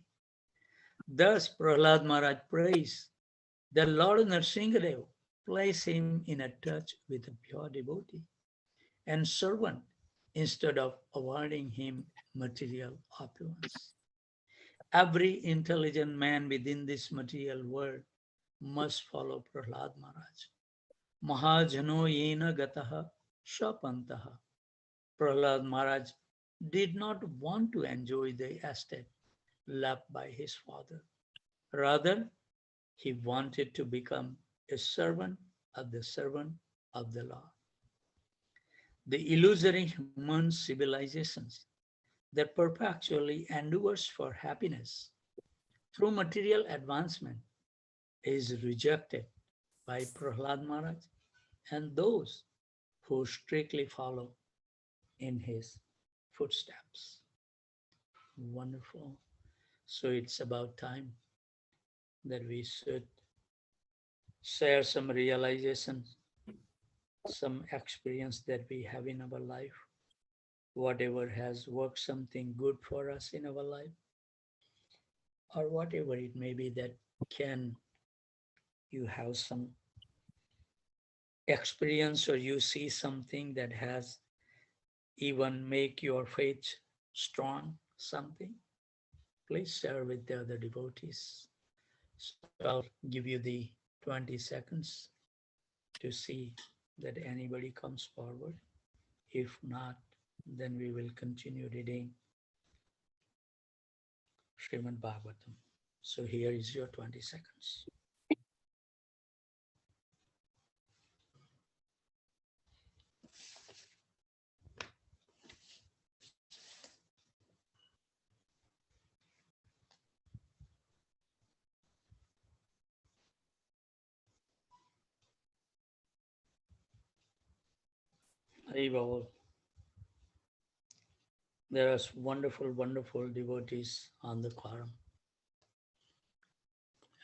Thus, Prahalad Maharaj prays that Lord Nrsingadev place him in a touch with a pure devotee and servant instead of awarding him material opulence. Every intelligent man within this material world must follow Prahalad Maharaj. Mahajano yena gataha shapantaha. Prahalad Maharaj did not want to enjoy the estate left by his father. Rather, he wanted to become a servant of the Lord. The illusory human civilizations that perpetually endures for happiness through material advancement is rejected by Prahalad Maharaj and those who strictly follow in his footsteps. Wonderful. So it's about time that we should share some realizations, some experience that we have in our life, whatever has worked something good for us in our life, or whatever it may be that can you have some experience or you see something that has even make your faith strong, something, please share with the other devotees. So I'll give you the 20 seconds to see that anybody comes forward. If not, then we will continue reading Srimad Bhagavatam. So here is your 20 seconds. Haribol. There are wonderful, wonderful devotees on the quorum,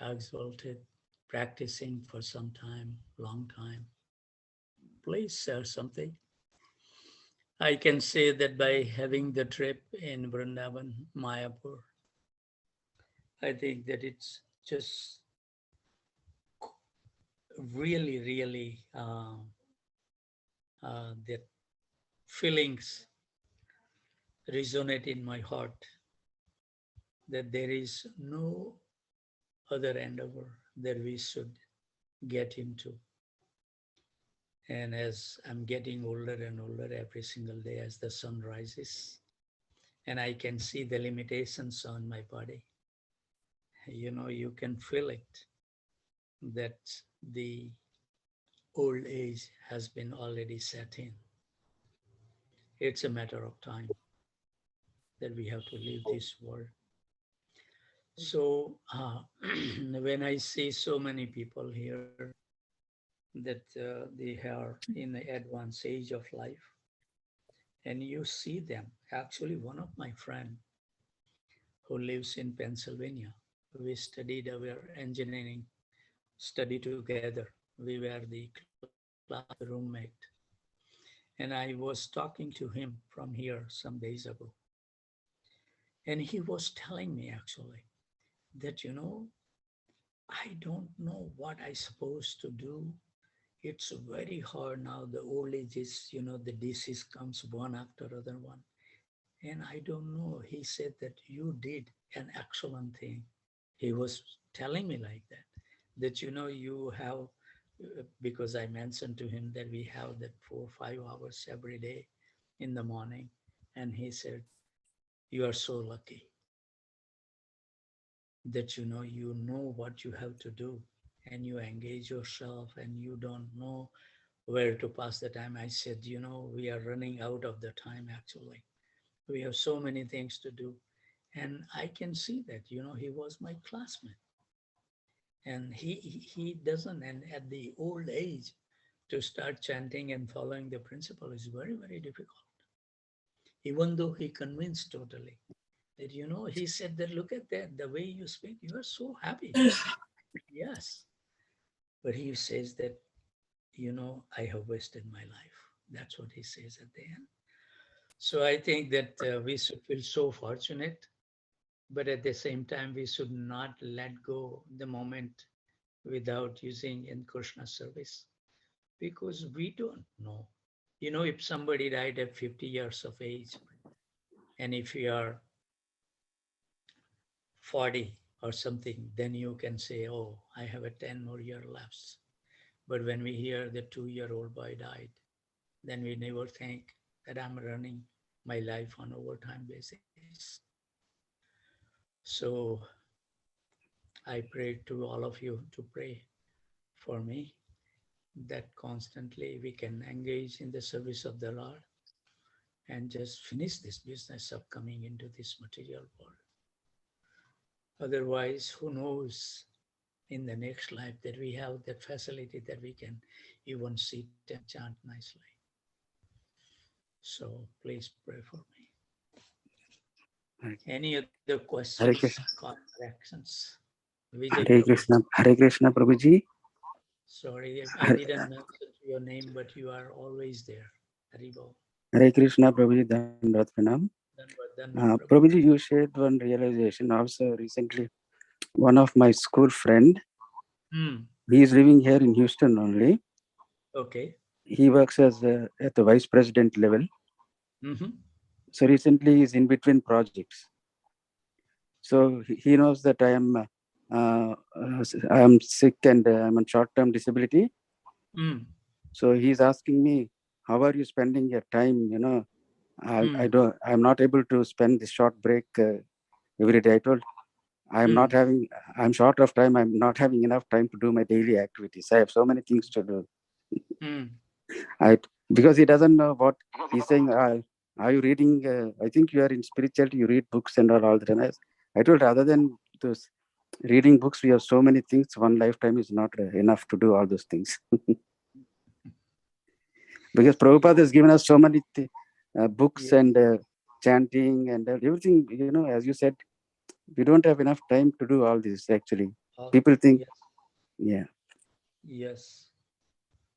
exalted, practicing for some time, long time. Please share something. I can say that by having the trip in Vrindavan, Mayapur, I think that it's just really, really that feelings resonate in my heart that there is no other endeavor that we should get into. And as I'm getting older and older every single day as the sun rises, and I can see the limitations on my body, you know, you can feel it, that the old age has been already set in. It's a matter of time that we have to leave this world. So when I see so many people here that they are in the advanced age of life, and you see them, actually one of my friends who lives in Pennsylvania, we studied our engineering study together. We were the class roommate. And I was talking to him from here some days ago. And he was telling me actually that, you know, I don't know what I supposed to do. It's very hard now. The old age is, you know, the disease comes one after other one. And I don't know. He said that you did an excellent thing. He was telling me like that, you know, you have because I mentioned to him that we have that 4 or 5 hours every day in the morning. And he said, you are so lucky that you know what you have to do and you engage yourself and you don't know where to pass the time. I said, we are running out of the time actually. We have so many things to do. And I can see that, he was my classmate. And he doesn't, and at the old age, to start chanting and following the principle is very, very difficult. Even though he convinced totally that, he said that, look at that, the way you speak, you are so happy. Yes. But he says that, I have wasted my life. That's what he says at the end. So I think that we should feel so fortunate, but at the same time, we should not let go the moment without using in Krishna service, because we don't know. If somebody died at 50 years of age, and if you are 40 or something, then you can say, oh, I have a 10 more year left. But when we hear the 2-year-old boy died, then we never think that I'm running my life on overtime basis. So I pray to all of you to pray for me that constantly we can engage in the service of the Lord and just finish this business of coming into this material world. Otherwise, who knows in the next life that we have that facility that we can even sit and chant nicely. So please pray for me. Any other questions, corrections? Hare Krishna, Hare Krishna, Prabhuji. Sorry, I didn't mention your name, but you are always there. Haribo. Hare Krishna, Prabhuji, Dandavat Pranam. Prabhuji, you shared one realization also recently. One of my school friend, he is living here in Houston only. Okay. He works as at the vice president level. So recently he's in between projects. So he knows that I am sick and I'm on short-term disability. So he's asking me, how are you spending your time? I'm not able to spend this short break every day. I told, I'm short of time. I'm not having enough time to do my daily activities. I have so many things to do. Because he doesn't know what he's saying. Are you reading? I think you are in spirituality. You read books and all the time. I told, rather than those reading books, we have so many things. One lifetime is not enough to do all those things. Because Prabhupada has given us so many books and chanting and everything. As you said, we don't have enough time to do all this. Actually, people think, Yes.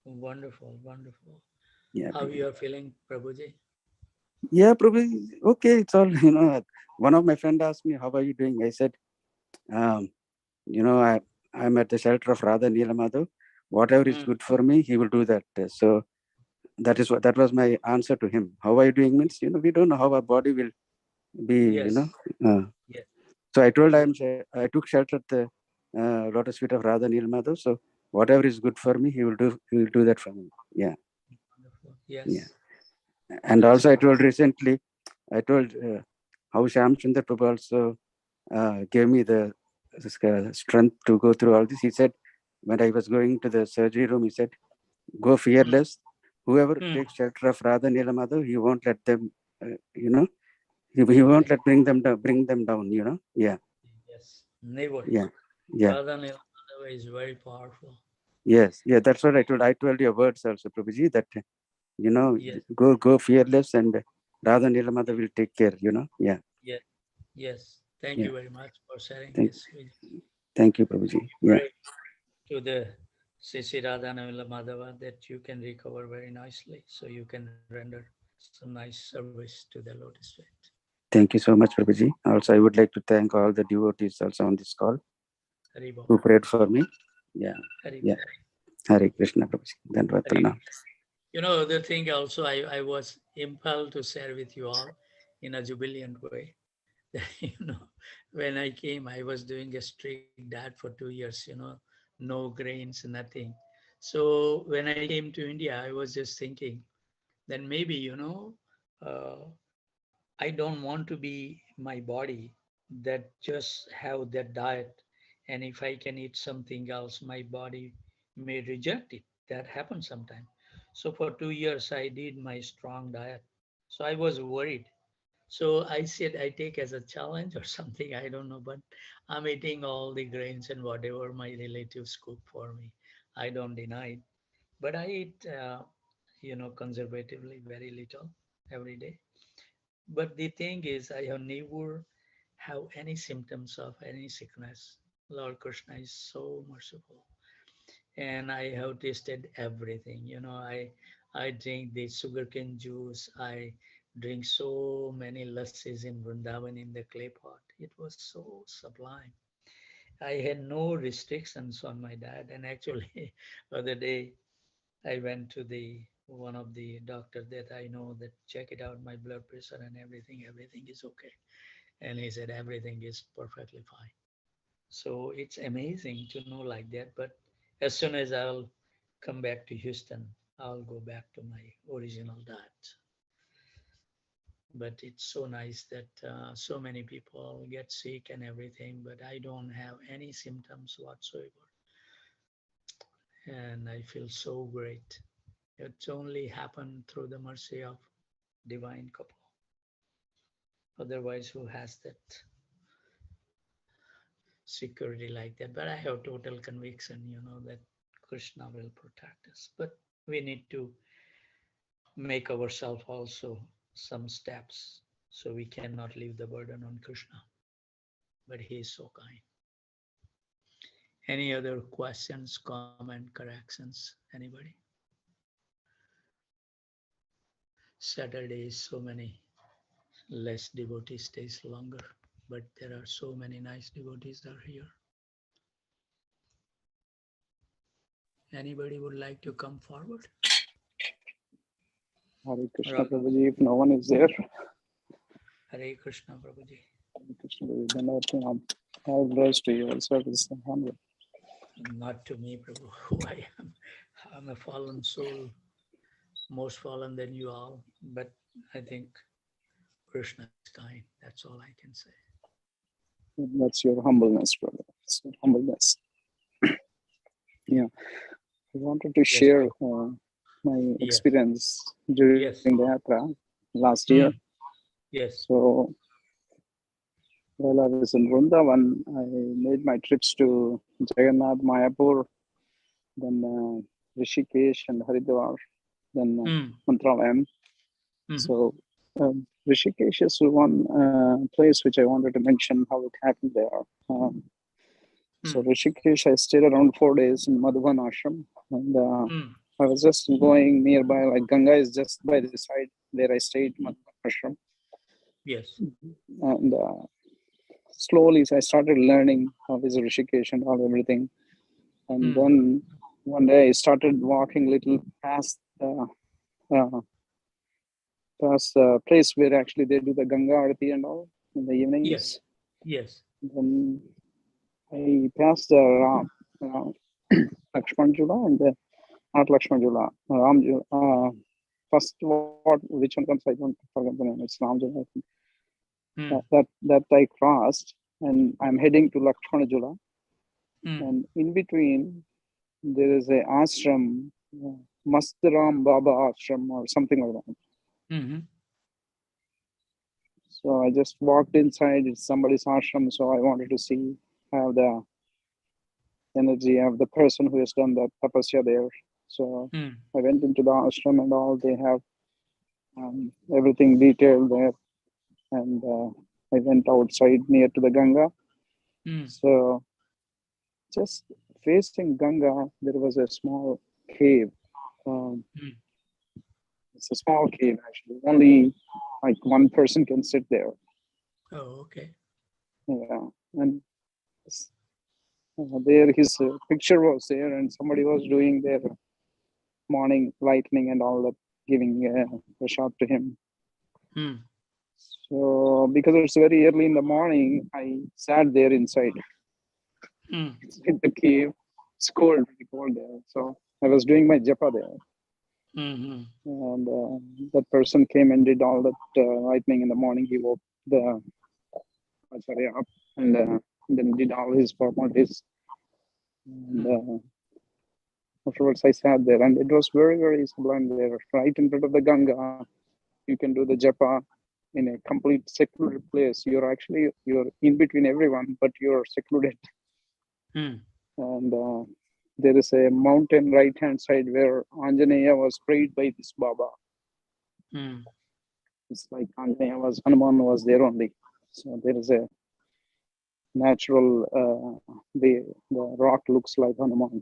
Wonderful, wonderful. Yeah. How you are feeling, Prabhuji? Yeah, Prabhuji. Okay, it's all. One of my friends asked me, "How are you doing?" I said, I'm at the shelter of Radha Neelamadhav. Whatever is good for me, he will do that. So that was my answer to him. How are you doing means, we don't know how our body will be, So I told I took shelter at the lotus feet of Radha Neelamadhav. So whatever is good for me, he will do that for me. Yeah. Yes. Yeah. And also I told recently, how Shyam Sundar Prabhu also gave me the strength to go through all this. He said, when I was going to the surgery room, he said, go fearless. Whoever takes shelter of Radha Neelamadhav, he won't let them, he won't let bring them down, Yeah. Yes. Never. Yeah. Yeah. Radha Neelamadhav is very powerful. Yes. Yeah. That's what I told. I told your words also, Prabhuji, that, go fearless and Radha Neelamadhav will take care, Yeah. Yes. Yes. Thank you very much for sharing this with you. Thank you, Prabhuji. Yeah. To the Sisi Radha Neelamadhava that you can recover very nicely, so you can render some nice service to the lotus feet. Thank you so much, Prabhuji. Also, I would like to thank all the devotees also on this call who prayed for me. Yeah. Yeah. Hare Krishna, Prabhuji. Dandavat Pranam. The thing also I was impelled to share with you all in a jubilant way. When I came, I was doing a strict diet for 2 years, no grains, nothing. So when I came to India, I was just thinking, then maybe, I don't want to be my body that just have that diet. And if I can eat something else, my body may reject it. That happens sometimes. So for 2 years, I did my strong diet. So I was worried. So I said I take as a challenge or something, I don't know, but I'm eating all the grains and whatever my relatives cook for me. I don't deny it. But I eat, conservatively, very little every day. But the thing is, I have never have any symptoms of any sickness. Lord Krishna is so merciful, and I have tasted everything. I drink the sugarcane juice. I drink so many lassis in Vrindavan in the clay pot. It was so sublime. I had no restrictions on my diet, and actually, other day I went to the one of the doctor that I know that check it out my blood pressure and everything is okay, and he said everything is perfectly fine. So it's amazing to know like that. But as soon as I'll come back to Houston, I'll go back to my original diet. But it's so nice that so many people get sick and everything, but I don't have any symptoms whatsoever, and I feel so great. It's only happened through the mercy of divine couple. Otherwise, who has that security like that? But I have total conviction, that Krishna will protect us. But we need to make ourselves also some steps so we cannot leave the burden on Krishna. But he is so kind. Any other questions, comment, corrections? Anybody? Saturday is so many less devotees stays longer, but there are so many nice devotees that are here. Anybody would like to come forward? Hare Krishna Raghu. Prabhuji, if no one is there, Hare Krishna Prabhuji. Hare Krishna Prabhuji, then I have blessed to you also. It's humble. Not to me, Prabhu, who I am. I'm a fallen soul, most fallen than you all. But I think Krishna is kind. That's all I can say. That's your humbleness, brother. It's your humbleness. Yeah, I wanted to share my experience during the Yatra last year. Yes. So while I was in Vrindavan, I made my trips to Jagannath, Mayapur, then Rishikesh and Haridwar, then Mantralayam. So Rishikesh is one place which I wanted to mention how it happened there. So Rishikesh, I stayed around 4 days in Madhuban Ashram, and I was just going nearby, like Ganga is just by the side where I stayed, Madhuban Ashram. Yes. And slowly I started learning how is Rishikesh and all everything. And then one day I started walking little past the place where actually they do the Ganga Aarti and all in the evenings. Yes. Yes. Then I passed the Lakshman Jula and not Lakshman Jula, Ram Jula. First, which one comes? I don't forget the name. It's Ram Jula, I think. That I crossed, and I'm heading to Lakshmana Jula. And in between, there is a ashram, Mastaram Baba ashram or something like that. So I just walked inside. It's somebody's ashram, so I wanted to have the energy of the person who has done that tapasya there. So I went into the ashram and all. They have everything detailed there. And I went outside near to the Ganga. So just facing Ganga, there was a small cave. It's a small cave, actually. Only like one person can sit there. Oh, okay. Yeah. And there his picture was there, and somebody was doing their morning lightning and all that, giving a shot to him. So because it's very early in the morning, I sat there inside in the cave. It's cold, pretty cold there. So I was doing my japa there. Mm-hmm. And that person came and did all that lightning in the morning. He woke the acharya up and then did all his formalities. And afterwards, I sat there, and it was very, very sublime there, right in front of the Ganga. You can do the japa in a complete secluded place. You're in between everyone, but you're secluded. Mm. And there is a mountain right hand side where Anjaneya was prayed by this Baba. Mm. It's like Hanuman was there only. So there is a natural, the rock looks like Hanuman.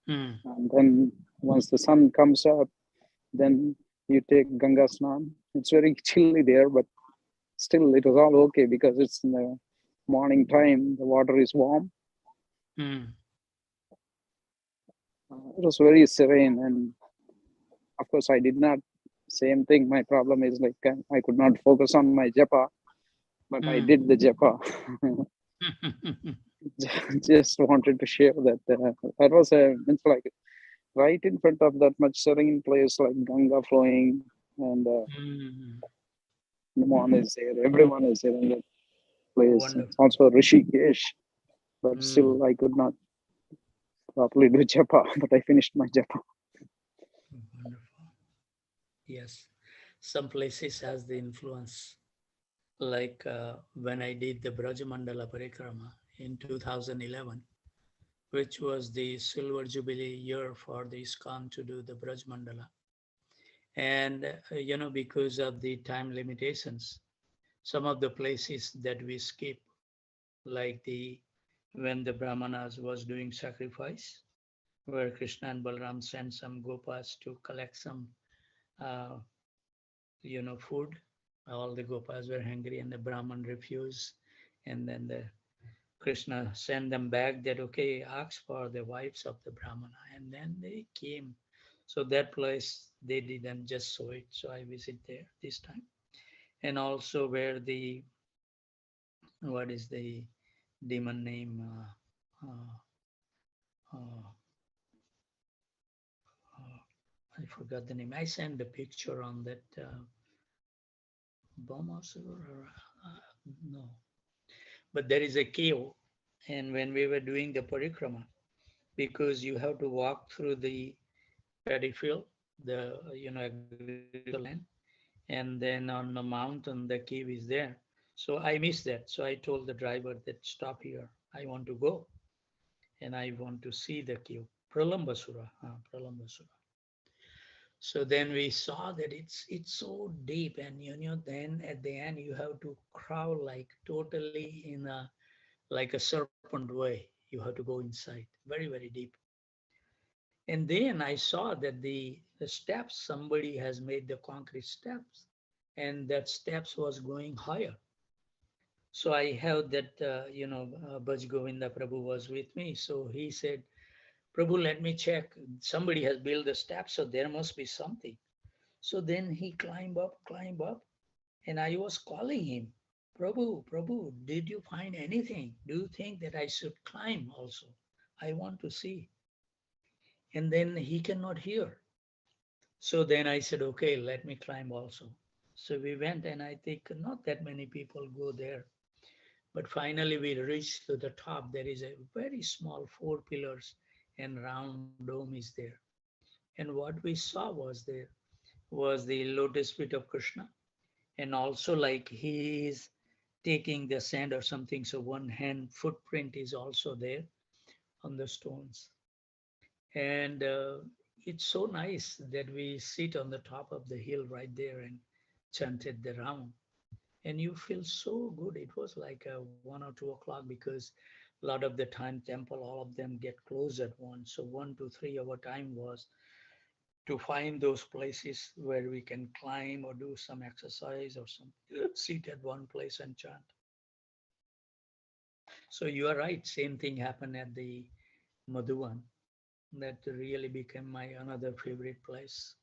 Mm. And then once the sun comes up, then you take Ganga Snan. It's very chilly there, but still it was all okay because it's in the morning time, the water is warm. Mm. It was very serene, and of course I did not, same thing, my problem is like I could not focus on my japa, but I did the japa. Just wanted to share that that was it's like right in front of that much serene place, like Ganga flowing, and Hanuman is there, everyone is there in that place. Wonderful. It's also Rishikesh, but still I could not properly do japa, but I finished my japa. Wonderful. Yes, some places has the influence. Like when I did the Brajamandala Parikrama in 2011, which was the silver jubilee year for the ISKCON to do the Brajamandala. And, because of the time limitations, some of the places that we skip, like when the Brahmanas was doing sacrifice, where Krishna and Balram sent some gopas to collect some, food. All the gopas were hungry and the Brahman refused. And then the Krishna sent them back that, okay, ask for the wives of the Brahmana. And then they came. So that place, they didn't just saw it. So I visit there this time. And also where what is the demon name? I forgot the name. I sent the picture on that Bomasur. No. But there is a cave. And when we were doing the parikrama, because you have to walk through the paddy field, the agricultural land, and then on the mountain the cave is there. So I missed that. So I told the driver that stop here. I want to go, and I want to see the cave. Pralambasura. Pralambasura. So then we saw that it's so deep, and then at the end you have to crawl like totally in a like a serpent way. You have to go inside, very, very deep. And then I saw that the steps, somebody has made the concrete steps, and that steps was going higher. So I held that, Bhaj Govinda Prabhu was with me. So he said, Prabhu, let me check. Somebody has built the steps, so there must be something. So then he climbed up, and I was calling him, Prabhu, Prabhu, did you find anything? Do you think that I should climb also? I want to see. And then he cannot hear. So then I said, okay, let me climb also. So we went, and I think not that many people go there. But finally we reached to the top. There is a very small 4 pillars and round dome is there. And what we saw was the lotus feet of Krishna. And also like he is taking the sand or something. So one hand footprint is also there on the stones. And it's so nice that we sit on the top of the hill right there and chanted the round. And you feel so good. It was like 1 or 2 o'clock because a lot of the time temple, all of them get closed at once. So 1 to 3 hour time was to find those places where we can climb or do some exercise or some sit at one place and chant. So you are right. Same thing happened at the Madhuvan. That really became my another favorite place.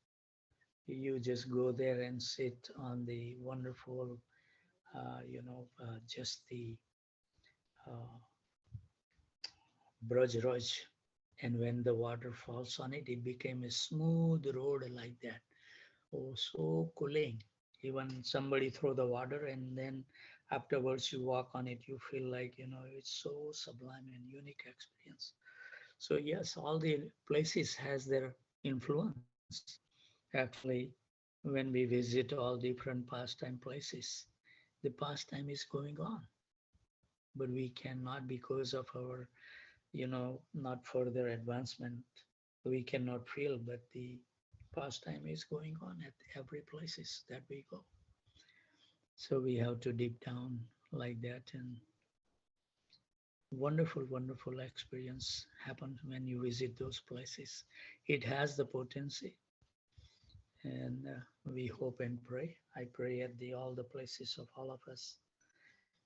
You just go there and sit on the wonderful, just the Braj Raj. And when the water falls on it, it became a smooth road like that. Oh, so cooling. Even somebody throw the water and then afterwards you walk on it, you feel like, it's so sublime and unique experience. So yes, all the places has their influence. Actually, when we visit all different pastime places, the pastime is going on, but we cannot because of our, not further advancement. We cannot feel, but the pastime is going on at every places that we go. So we have to deep down like that, and wonderful, wonderful experience happens when you visit those places. It has the potency, and we hope and pray. I pray at the all the places of all of us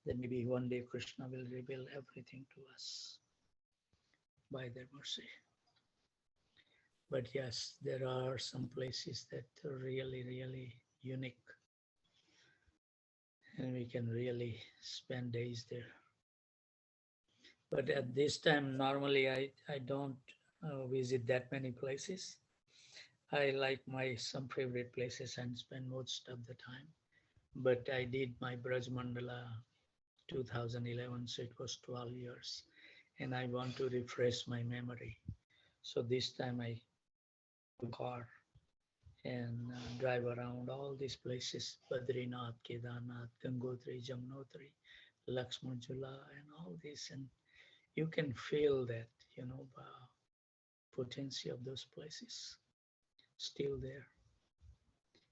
that maybe one day Krishna will reveal everything to us by their mercy. But yes, there are some places that are really, really unique, and we can really spend days there. But at this time, normally I don't visit that many places. I like my some favorite places and spend most of the time. But I did my Braj Mandala 2011, so it was 12 years. And I want to refresh my memory. So this time I took car and drive around all these places, Badrinath, Kedarnath, Gangotri, Jamnotri, Lakshmanjula, and all this. And you can feel that, potency of those places still there.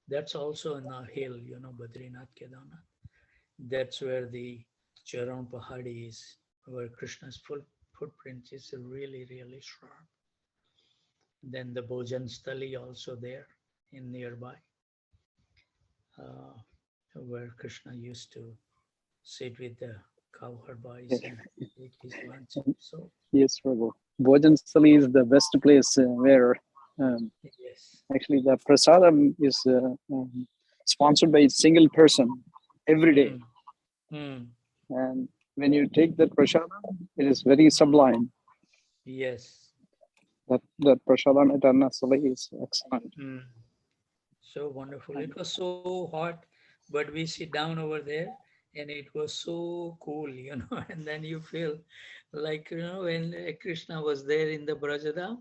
That's also in a hill, Badrinath, Kedarnath. That's where the Charan Pahadi is, where Krishna's footprint is really, really sharp. Then the Bhojan Stali also there in nearby, uh, where Krishna used to sit with the cowherd boys and take his lunch. So Yes, Prabhu. Bhojan Stali is the best place where yes, actually the prasadam is sponsored by a single person every day. mm, mm, And when you take that prasadam, it is very sublime. yes, That prasadam at Annasali is excellent. mm. So wonderful. It was so hot, but we sit down over there and it was so cool, and then you feel like, when Krishna was there in the Brajadam,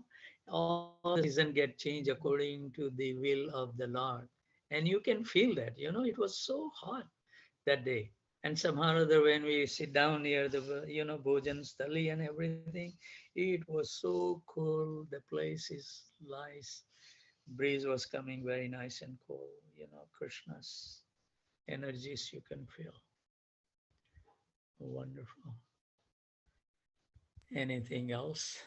all the season get changed according to the will of the Lord. And you can feel that, it was so hot that day. And somehow or other, when we sit down near the, Bhojan Stali and everything, it was so cool. The place is nice. Breeze was coming very nice and cool. Krishna's energies you can feel. Wonderful. Anything else?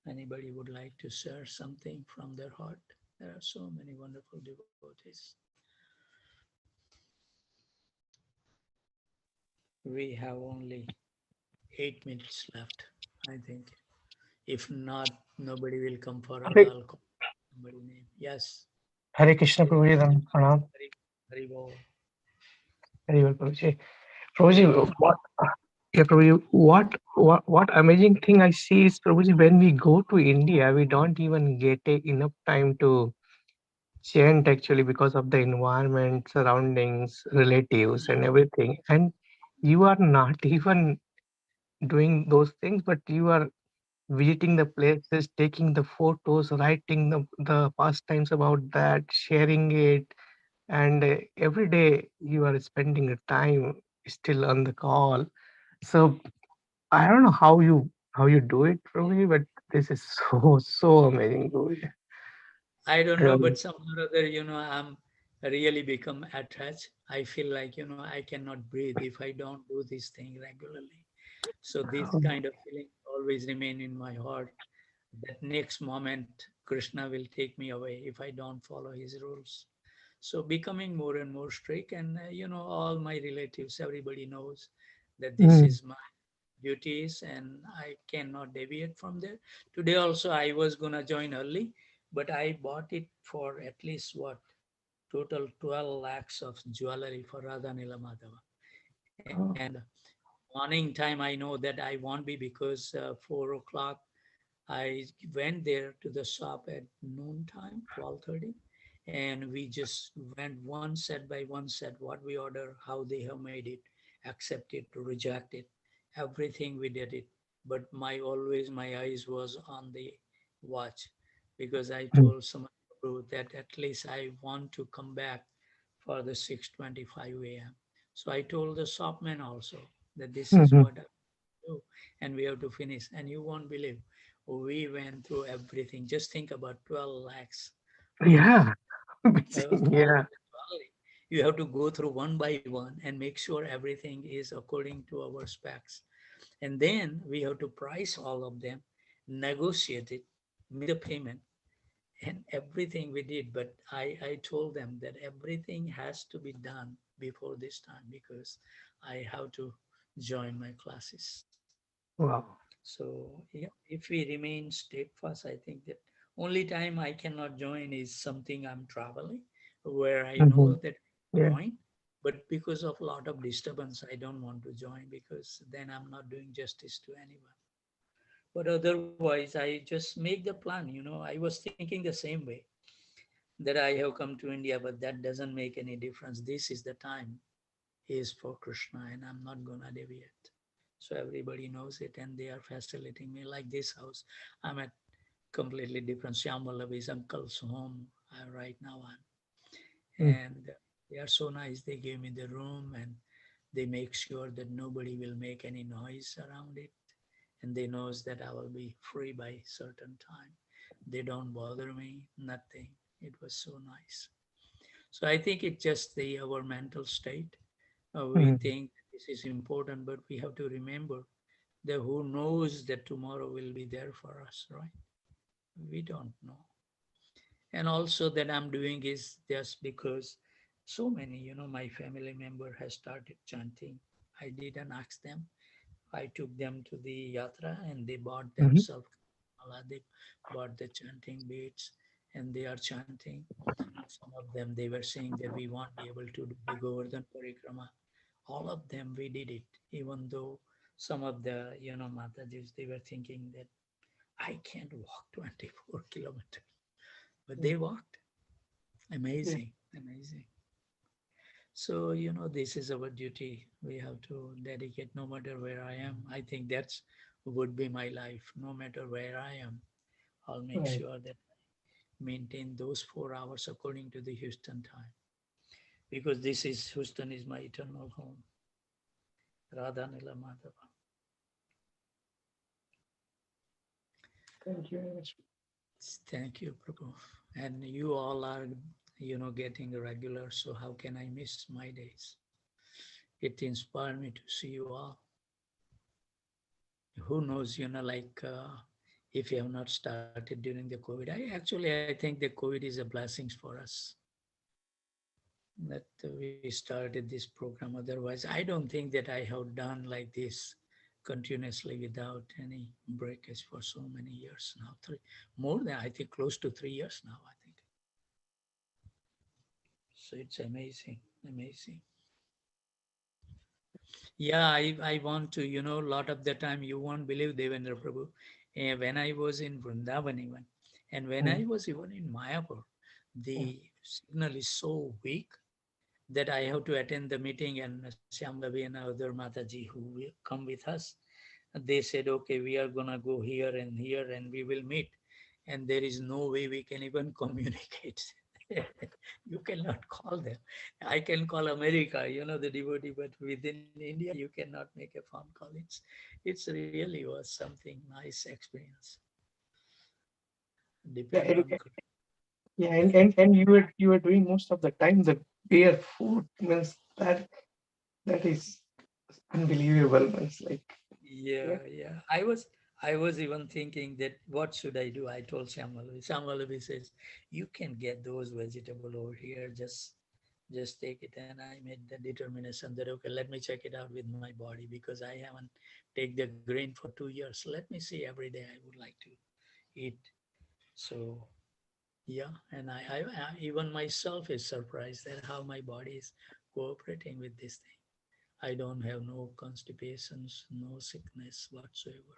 Anybody would like to share something from their heart? There are so many wonderful devotees. We have only 8 minutes left, I think. If not, nobody will come forward. Hare, I'll call somebody name. Yes. Hare Krishna Hari, Prabhuji, then Pranam. Hari, Hari Bol. Very well, Prabhuji. Prabhuji, yeah, Prabhuji, what amazing thing I see is, Prabhuji, when we go to India, we don't even get enough time to chant actually because of the environment, surroundings, relatives, and everything. And you are not even doing those things, but you are visiting the places, taking the photos, writing the pastimes about that, sharing it, and every day you are spending a time still on the call. So I don't know how you do it, Rohi, but this is so amazing, Rohi. I don't know, Really. but somehow or other, I'm really become attached. I feel like, I cannot breathe if I don't do this thing regularly. So this kind of feeling always remain in my heart. That next moment, Krishna will take me away if I don't follow his rules. So becoming more and more strict, and all my relatives, everybody knows that this Mm. is my duties, and I cannot deviate from there. Today also I was gonna join early, but I bought it for at least what total 12 lakhs of jewelry for Radha Nilamadava. And morning time I know that I won't be because 4 o'clock I went there to the shop at noontime, 12:30, and we just went one set by one set, what we order, how they have made it, accept it, reject it, everything we did it. But my eyes was on the watch, because I told someone that at least I want to come back for the 6:25 a.m. So I told the shopman also that this is Mhm. what I do, and we have to finish. And you won't believe, we went through everything. Just think about 12 lakhs of Yeah. all Yeah. of the trolley. You have to go through one by one and make sure everything is according to our specs. And then we have to price all of them, negotiate it, make the payment, and everything we did. But I told them that everything has to be done before this time, because I have to join my classes. Wow. So yeah, if we remain steadfast, I think that only time I cannot join is something I'm traveling, where I know Mhm. that Yeah. join, but because of a lot of disturbance, I don't want to join, because then I'm not doing justice to anyone. But otherwise, I just make the plan. I was thinking the same way, that I have come to India, but that doesn't make any difference. This is the time is for Krishna, and I'm not gonna deviate. So everybody knows it, and they are facilitating me. Like this house, I'm at completely different. Shyamalavi's uncle's home right now, Mm. and they are so nice. They gave me the room, and they make sure that nobody will make any noise around it, and they knows that I will be free by certain time. They don't bother me, nothing. It was so nice. So I think it's just our mental state. We Mm. think this is important, but we have to remember that who knows that tomorrow will be there for us, right? We don't know. And also that I'm doing is just because so many, my family member has started chanting. I didn't ask them. I took them to the yatra, and they bought Mhm. themselves mala, they bought the chanting beads, and they are chanting. Some of them, they were saying that we won't be able to do the Govardhan Parikrama. All of them, we did it, even though some of the, Matajis, they were thinking that I can't walk 24 kilometers, but they walked. Yeah. Amazing, amazing. So, this is our duty. We have to dedicate no matter where I am. I think that's would be my life. No matter where I am, I'll make Right. sure that I maintain those 4 hours according to the Houston time. Because Houston is my eternal home. Radha Nila Madhava. Thank you very much. Thank you, Prabhu. And you all are, getting regular. So how can I miss my days? It inspired me to see you all. Who knows, if you have not started during the COVID. I think the COVID is a blessing for us that we started this program. Otherwise, I don't think that I have done like this continuously without any breakage for so many years now. More than, I think, close to 3 years now, I think. So it's amazing, amazing. Yeah, I want to, a lot of the time you won't believe Devendra Prabhu. When I was in Vrindavan even, and when I Mm. was even in Mayapur, the signal is so weak that I have to attend the meeting, and Shyamlavi and other Mataji who will come with us, they said, okay, we are gonna go here and we will meet. And there is no way we can even communicate. You cannot call them. I can call America, the devotee, but within India, you cannot make a phone call. It's really was something nice experience. Yeah. Depend on. Yeah, and you were doing most of the time the bare food means that is unbelievable. It's like yeah. Yeah. I was even thinking that what should I do? I told Shyamalavi. Shyamalavi says, you can get those vegetable over here. Just take it. And I made the determination that okay, let me check it out with my body, because I haven't take the grain for 2 years. Let me see every day I would like to eat. So yeah, and I even myself is surprised at how my body is cooperating with this thing. I don't have no constipations, no sickness whatsoever.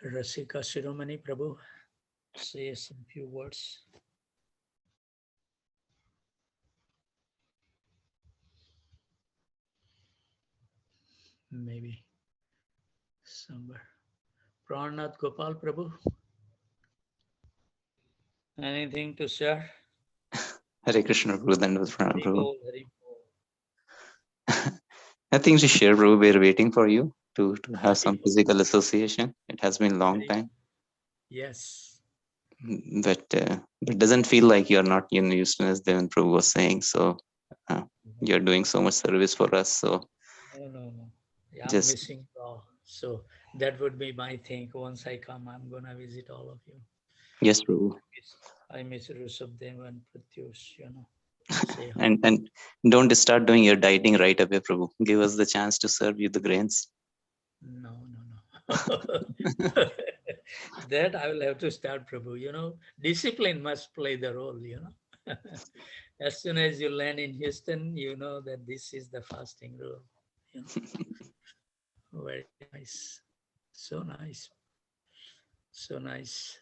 Rasika Shiromani Prabhu, say some few words. Maybe somewhere. Pranath Gopal Prabhu, anything to share? Hare Krishna, Prabhu, Dandavat Pranam, Hari Prabhu. Bol, Hari Bol. Nothing to share, Prabhu. We're waiting for you to have some Hari Bol. physical association. It has been a long Hari- time, Yes. but it doesn't feel like you're not in Houston, as Devan Prabhu was saying. So you're doing so much service for us. So No. Yeah, I'm just missing you all. So that would be my thing. Once I come, I'm gonna visit all of you. yes, Prabhu. I miss Rushabdev and Pratyush, Say hi. And don't start doing your dieting right away, Prabhu. Give us the chance to serve you the grains. No. That I will have to start, Prabhu. Discipline must play the role, As soon as you land in Houston, you know that this is the fasting rule. Very nice. So nice. So nice.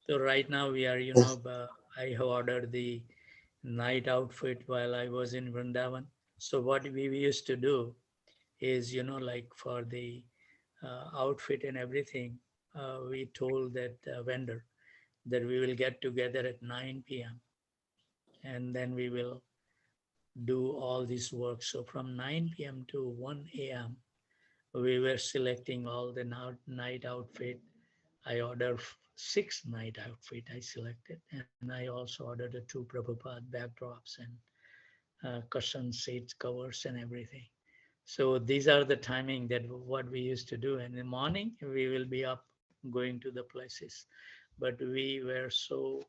So right now we are, I have ordered the night outfit while I was in Vrindavan. So what we used to do is, like for the outfit and everything, we told that vendor that we will get together at 9 p.m. and then we will do all this work. So from 9 p.m. to 1 a.m., we were selecting all the night outfit. I ordered 6 night outfit I selected, and I also ordered the 2 Prabhupada backdrops and cushion seats, covers and everything. So these are the timing that what we used to do. And in the morning, we will be up going to the places. But we were so,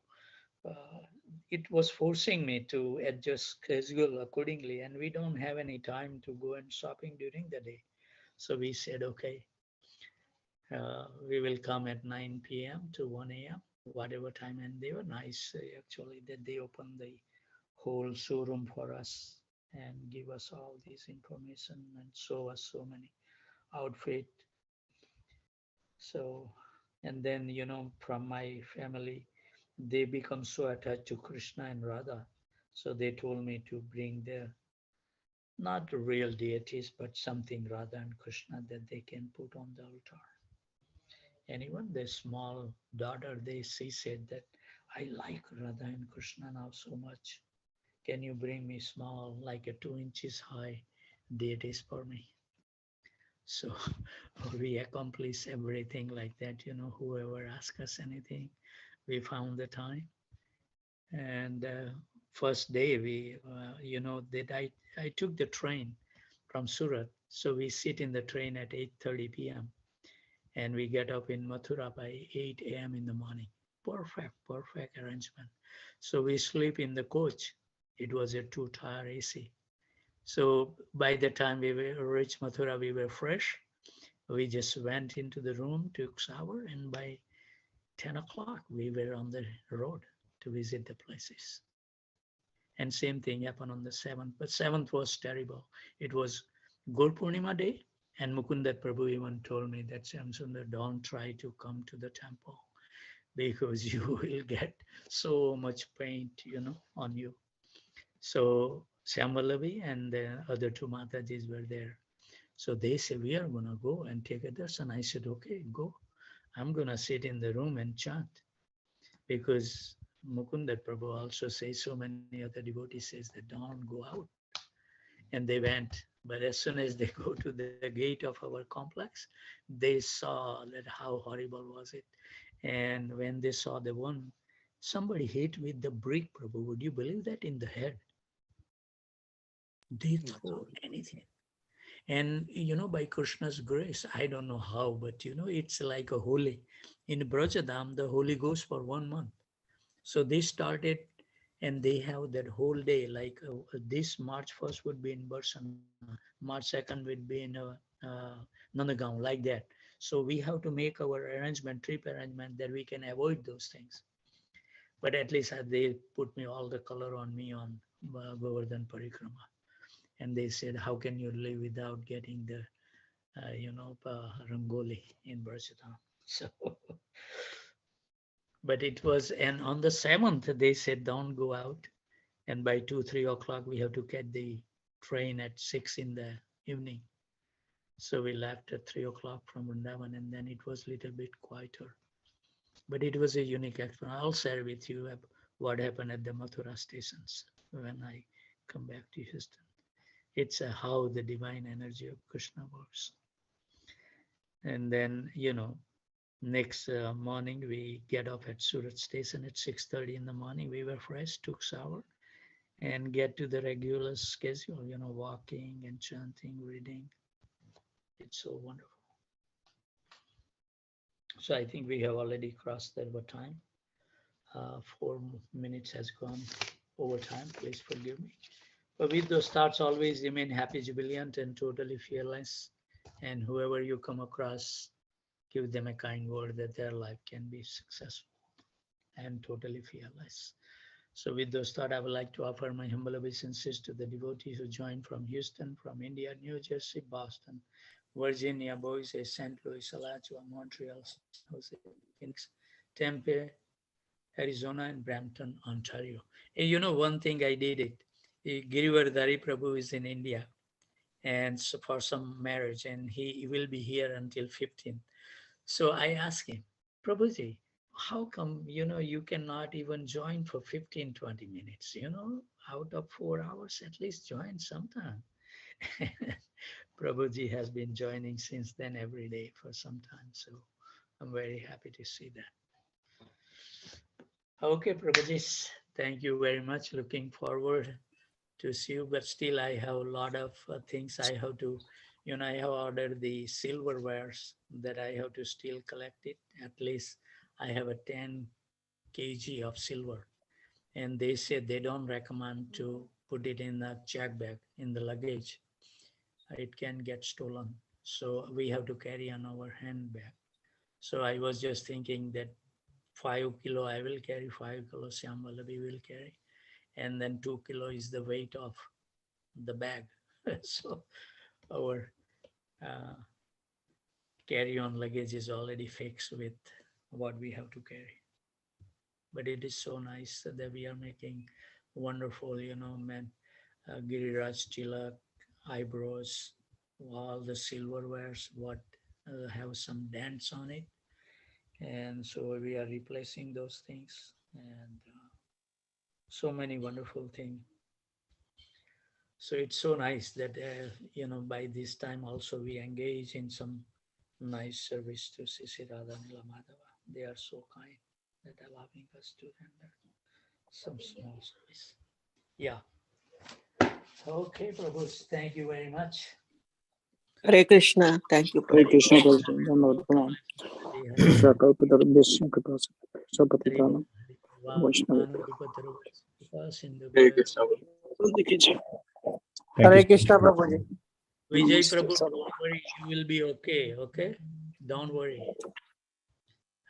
it was forcing me to adjust schedule accordingly. And we don't have any time to go and shopping during the day. So we said, okay, we will come at 9 p.m. to 1 a.m., whatever time. And they were nice, actually, that they opened the whole showroom for us and give us all this information and show us so many outfit. So, and then, from my family, they become so attached to Krishna and Radha. So they told me to bring their, not real deities, but something Radha and Krishna that they can put on the altar. And even the small daughter, she said that I like Radha and Krishna now so much. Can you bring me small, like a 2 inches high deities for me? So we accomplish everything like that, whoever asks us anything, we found the time. And first day that I took the train from Surat. So we sit in the train at 8:30 p.m. and we get up in Mathura by 8 a.m. in the morning. Perfect arrangement. So we sleep in the coach. It was a 2-tier AC. So by the time we reached Mathura, we were fresh. We just went into the room, took shower, and by 10 o'clock, we were on the road to visit the places. And same thing happened on the 7th, but 7th was terrible. It was Gur Purnima day, and Mukundat Prabhu even told me that Shamsundar, don't try to come to the temple because you will get so much paint, on you. So Shyamvallavi and the other 2 Matajis were there. So they said, we are going to go and take a darshan. I said, okay, go. I'm going to sit in the room and chant. Because Mukundat Prabhu also says, so many other devotees says that don't go out. And they went. But as soon as they go to the gate of our complex, they saw that how horrible was it. And when they saw the one, somebody hit with the brick, Prabhu, would you believe that, in the head? They throw anything. And, by Krishna's grace, I don't know how, but, it's like a holy. In Brajadam, the holy goes for 1 month. So they started and they have that whole day, like this March 1st would be in Barsana, March 2nd would be in Nandagaon, like that. So we have to make our trip arrangement that we can avoid those things. But at least they put me all the color on me on Govardhan Parikrama. And they said, how can you live without getting the Rangoli in Barcelona. So, but it was, and on the 7th, they said, don't go out. And by 2-3 o'clock, we have to catch the train at 6 in the evening. So we left at 3 o'clock from Vrindavan, and then it was a little bit quieter. But it was a unique experience. I'll share with you what happened at the Mathura stations when I come back to Houston. It's how the divine energy of Krishna works. And then, next morning, we get off at Surat station at 6:30 in the morning. We were fresh, took shower, and get to the regular schedule, walking and chanting, reading. It's so wonderful. So I think we have already crossed our time. 4 minutes has gone over time. Please forgive me. But with those thoughts, always remain happy, jubilant, and totally fearless. And whoever you come across, give them a kind word that their life can be successful and totally fearless. So with those thoughts, I would like to offer my humble obeisances to the devotees who joined from Houston, from India, New Jersey, Boston, Virginia, Boise, St. Louis, Alachua, Montreal, San Jose, Phoenix, Tempe, Arizona, and Brampton, Ontario. And one thing I did it. Girivardhari Prabhu is in India, and so for some marriage, and he will be here until 15th. So I asked him, Prabhuji, how come, you cannot even join for 15-20 minutes, out of 4 hours, at least join sometime. Prabhuji has been joining since then every day for some time. So I'm very happy to see that. Okay, Prabhuji, thank you very much. Looking forward to see you, but still I have a lot of things I have to, I have ordered the silverwares that I have to still collect it. At least I have a 10 kg of silver, and they said they don't recommend to put it in a check bag in the luggage. It can get stolen. So we have to carry on our handbag. So I was just thinking that 5 kilo I will carry, 5 kilo Shyam Vallabi will carry, and then 2 kilo is the weight of the bag. So our carry-on luggage is already fixed with what we have to carry. But it is so nice that we are making wonderful, Giriraj Tilak, eyebrows, all the silverwares, what have some dents on it. And so we are replacing those things, and so many wonderful things. So it's so nice that, by this time also we engage in some nice service to Sisi Radha Nila Madhava. They are so kind that allowing us to render some small service. Yeah. Okay, Prabhu, thank you very much. Hare Krishna. Thank you, Hare Prabhu. Krishna, Prabhu. Hare Krishna, Prabhuji. Vijay Prabhu, don't worry, you will be okay, okay? Don't worry.